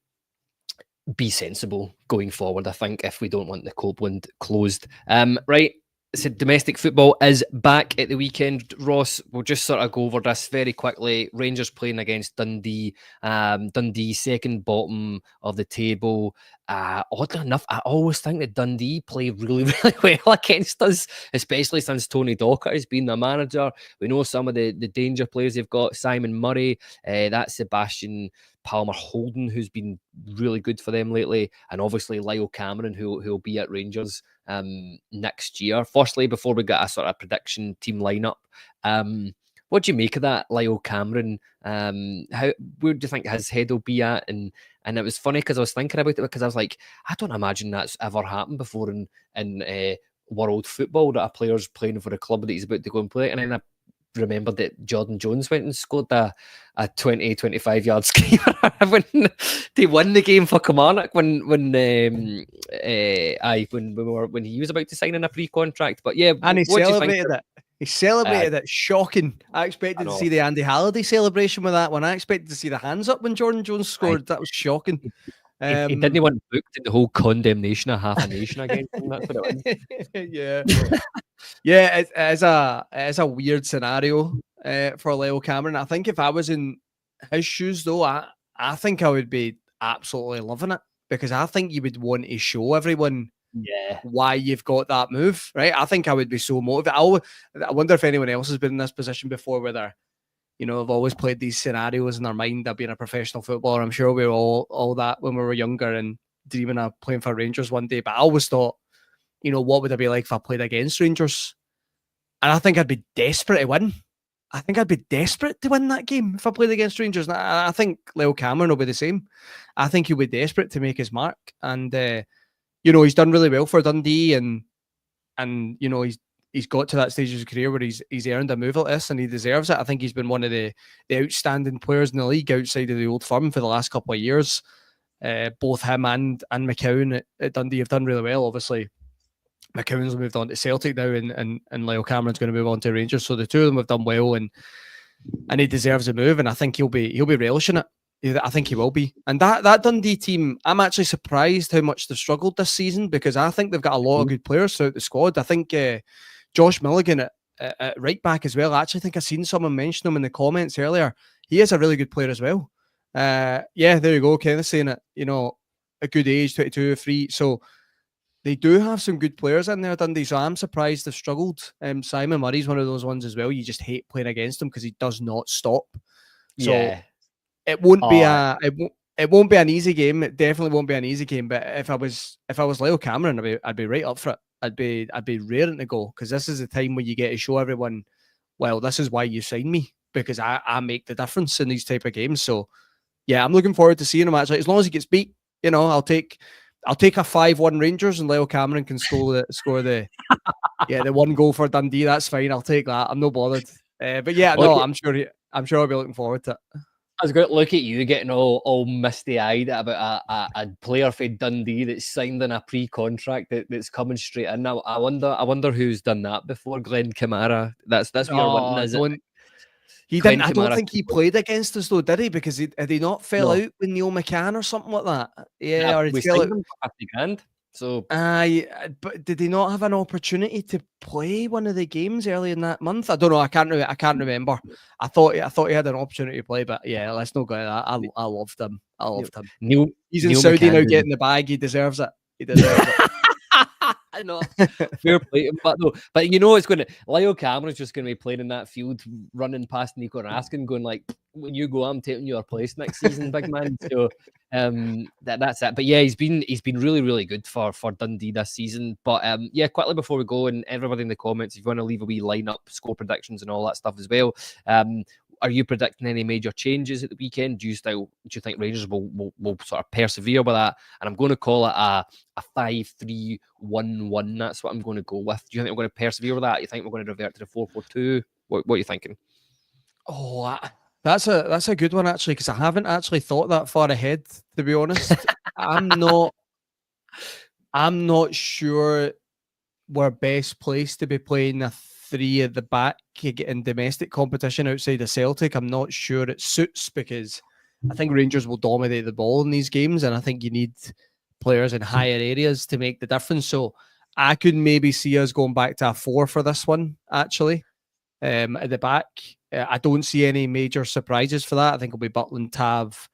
be sensible going forward, I think, if we don't want the Copeland closed. Right. So domestic football is back at the weekend. Ross, we'll just sort of go over this very quickly. Rangers playing against Dundee. Dundee second bottom of the table. Oddly enough, I always think that Dundee play really, really well against us, especially since Tony Dockett has been the manager. We know some of the danger players they've got. Simon Murray, that's Sebastian Palmer Holden, who's been really good for them lately, and obviously Lyle Cameron, who'll be at Rangers next year. Firstly, before we get a sort of prediction team lineup, what do you make of that, Lyle Cameron? Where do you think his head will be at? And it was funny because I was thinking about it, because I was like, I don't imagine that's ever happened before in world football, that a player's playing for a club that he's about to go and play. And then I remembered that Jordan Jones went and scored a 20-25 yard screamer when they won the game for Kilmarnock when he was about to sign in a pre-contract. But yeah, and he celebrated it. He celebrated it. Shocking. I expected to see the Andy Halliday celebration with that one. I expected to see the hands up when Jordan Jones scored. That was shocking. He didn't want booked in the whole condemnation of half a nation against him. That's what it was. Yeah. Yeah, it is a weird scenario for Lyle Cameron. I think if I was in his shoes, though, I think I would be absolutely loving it, because I think you would want to show everyone why you've got that move, right? I think I would be so motivated. I wonder if anyone else has been in this position before, where they're, I've always played these scenarios in their mind of being a professional footballer. I'm sure we were all that when we were younger and dreaming of playing for Rangers one day. But I always thought, what would it be like if I played against Rangers? And I think I'd be desperate to win. I think I'd be desperate to win that game if I played against Rangers. And I think Lyle Cameron will be the same. I think he'll be desperate to make his mark. And, he's done really well for Dundee, and he's got to that stage of his career where he's earned a move like this, and he deserves it. I think he's been one of the outstanding players in the league outside of the Old Firm for the last couple of years. Both him and McCowan at Dundee have done really well. Obviously, McCowan's moved on to Celtic now, and Lyle Cameron's going to move on to Rangers. So the two of them have done well, and he deserves a move, and I think he'll be relishing it. I think he will be. And that Dundee team, I'm actually surprised how much they've struggled this season, because I think they've got a lot of good players throughout the squad. I think Josh Milligan at right back as well. I actually think I seen someone mention him in the comments earlier. He is a really good player as well. There you go. Kenneth saying it, a good age, 22 or 3. So they do have some good players in there, Dundee. So I'm surprised they've struggled. Simon Murray's one of those ones as well. You just hate playing against him because he does not stop. So it won't be it won't be an easy game. It definitely won't be an easy game. But if I was Lyle Cameron, I'd be right up for it. I'd be raring to go, because this is the time where you get to show everyone, well, this is why you signed me, because I make the difference in these type of games. So yeah, I'm looking forward to seeing him actually. As long as he gets beat, I'll take a 5-1 Rangers and Lyle Cameron can score the one goal for Dundee. That's fine. I'll take that. I'm no bothered. But yeah, no, I'm sure I'll be looking forward to it. I was going to look at you getting all misty-eyed about a player for Dundee that's signed in a pre-contract that's coming straight in. I wonder who's done that before. Glenn Kamara. That's what you're wanting, is it? He didn't. I don't think he played against us though, did he? Because had he not fell out with Neil McCann or something like that? Yeah, or he fell out. Him for 50 grand. So, but did he not have an opportunity to play one of the games early in that month? I don't know. I can't remember. I thought he had an opportunity to play, but yeah, let's not go to that. I loved him. He's in Saudi now getting the bag. He deserves it. I know. Fair play. But no, but you know it's going to. Lyle Cameron's just going to be playing in that field, running past Nico Raskin, going like, "When you go, I'm taking your place next season, big man." So that's it. But yeah, he's been really, really good for Dundee this season. But yeah, quickly before we go, and everybody in the comments, if you want to leave a wee lineup, score predictions, and all that stuff as well. Are you predicting any major changes at the weekend? Do you think Rangers will sort of persevere with that? And I'm going to call it a 5-3-1-1. That's what I'm going to go with. Do you think we're going to persevere with that? You think we're going to revert to the 4-4-2? What are you thinking? Oh, that's a good one actually, because I haven't actually thought that far ahead, to be honest. I'm not sure we're best placed to be playing a 3 at the back in domestic competition outside of Celtic. I'm not sure it suits, because I think Rangers will dominate the ball in these games, and I think you need players in higher areas to make the difference. So I could maybe see us going back to a 4 for this one, actually, at the back. I don't see any major surprises for that. I think it'll be Butland, Tav,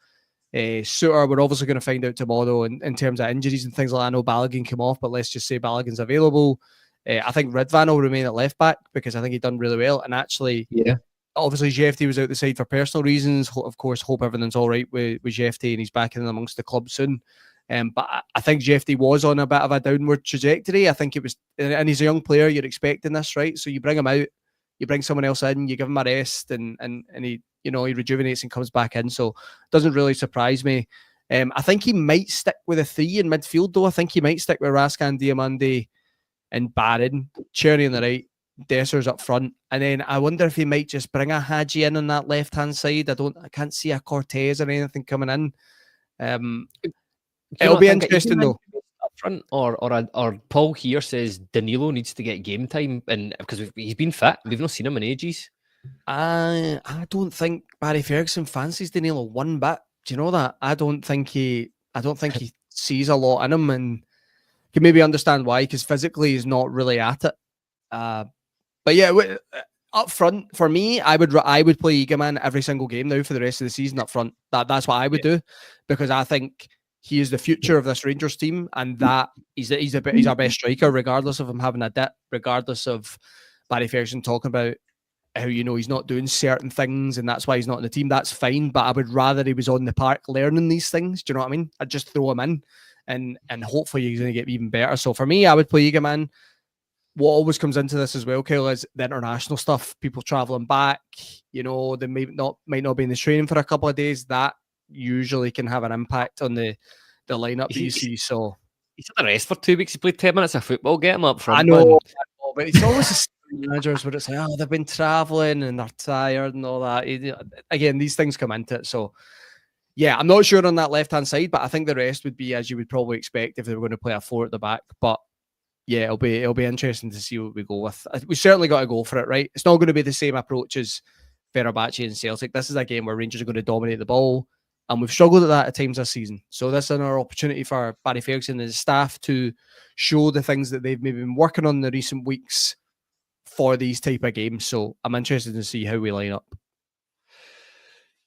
Souttar. We're obviously going to find out tomorrow in terms of injuries and things like that. I know Balogun came off, but let's just say Balogun's available. I think Ridvan will remain at left back, because I think he's done really well. And actually, obviously Jefty was out the side for personal reasons. Of course, hope everything's all right with Jefty and he's back in amongst the club soon. But I think Jefty was on a bit of a downward trajectory. I think it was, and he's a young player. You're expecting this, right? So you bring him out, you bring someone else in, you give him a rest, and he, he rejuvenates and comes back in. So it doesn't really surprise me. I think he might stick with a 3 in midfield, though. I think he might stick with Raskin, Diamande, and Barron, Czerny on the right, Dessers up front, and then I wonder if he might just bring a Hagi in on that left hand side. I can't see a Cortez or anything coming in. It'll be interesting though. Up front, or Paul here says Danilo needs to get game time, and because he's been fit, we've not seen him in ages. I don't think Barry Ferguson fancies Danilo one bit. Do you know that? I don't think he sees a lot in him, and can maybe understand why, because physically he's not really at it. But yeah, up front for me, I would play Eagleman every single game now for the rest of the season up front. That's what I would do, because I think he is the future of this Rangers team, and that he's our best striker, regardless of him having a dip, regardless of Barry Ferguson talking about how he's not doing certain things and that's why he's not in the team. That's fine, but I would rather he was on the park learning these things. Do you know what I mean? I'd just throw him in. And hopefully he's going to get even better. So for me, I would play Eagleman. What always comes into this as well, Kyle, is the international stuff. People travelling back, they might not be in the training for a couple of days. That usually can have an impact on the lineup that you see. So he's had a rest for 2 weeks. He played 10 minutes of football. Get him up front. I know, but it's always the managers where it's like, they've been traveling and they're tired and all that. Again, these things come into it. So yeah, I'm not sure on that left-hand side, but I think the rest would be as you would probably expect if they were going to play a 4 at the back. But yeah, it'll be interesting to see what we go with. We certainly got to go for it, right? It's not going to be the same approach as Fenerbahce and Celtic. This is a game where Rangers are going to dominate the ball, and we've struggled at that at times this season. So this is another opportunity for Barry Ferguson and his staff to show the things that they've maybe been working on in the recent weeks for these type of games. So I'm interested to see how we line up.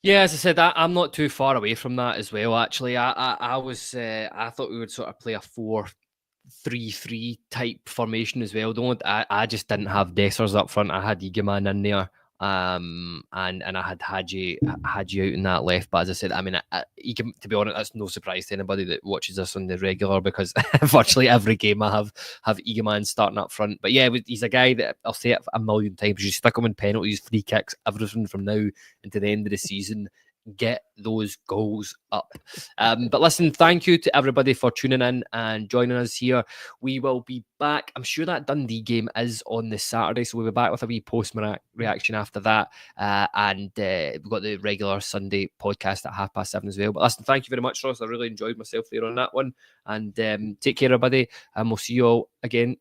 Yeah, as I said, I'm not too far away from that as well. Actually, I thought we would sort of play a 4-3-3 type formation as well. I just didn't have Dessers up front. I had Eagleman in there, and I had Hagi out in that left. But as I said, I mean, to be honest, that's no surprise to anybody that watches us on the regular, because virtually every game I have Eagleman starting up front. But yeah, he's a guy that I'll say it a million times. You stick him in penalties, free kicks, everything from now into the end of the season. Get those goals up. But listen, thank you to everybody for tuning in and joining us here. We will be back. I'm sure that Dundee game is on this Saturday, so we'll be back with a wee post reaction after that. And we've got the regular Sunday podcast at 7:30 as well. But listen, thank you very much, Ross. I really enjoyed myself there on that one. And take care, everybody. And we'll see you all again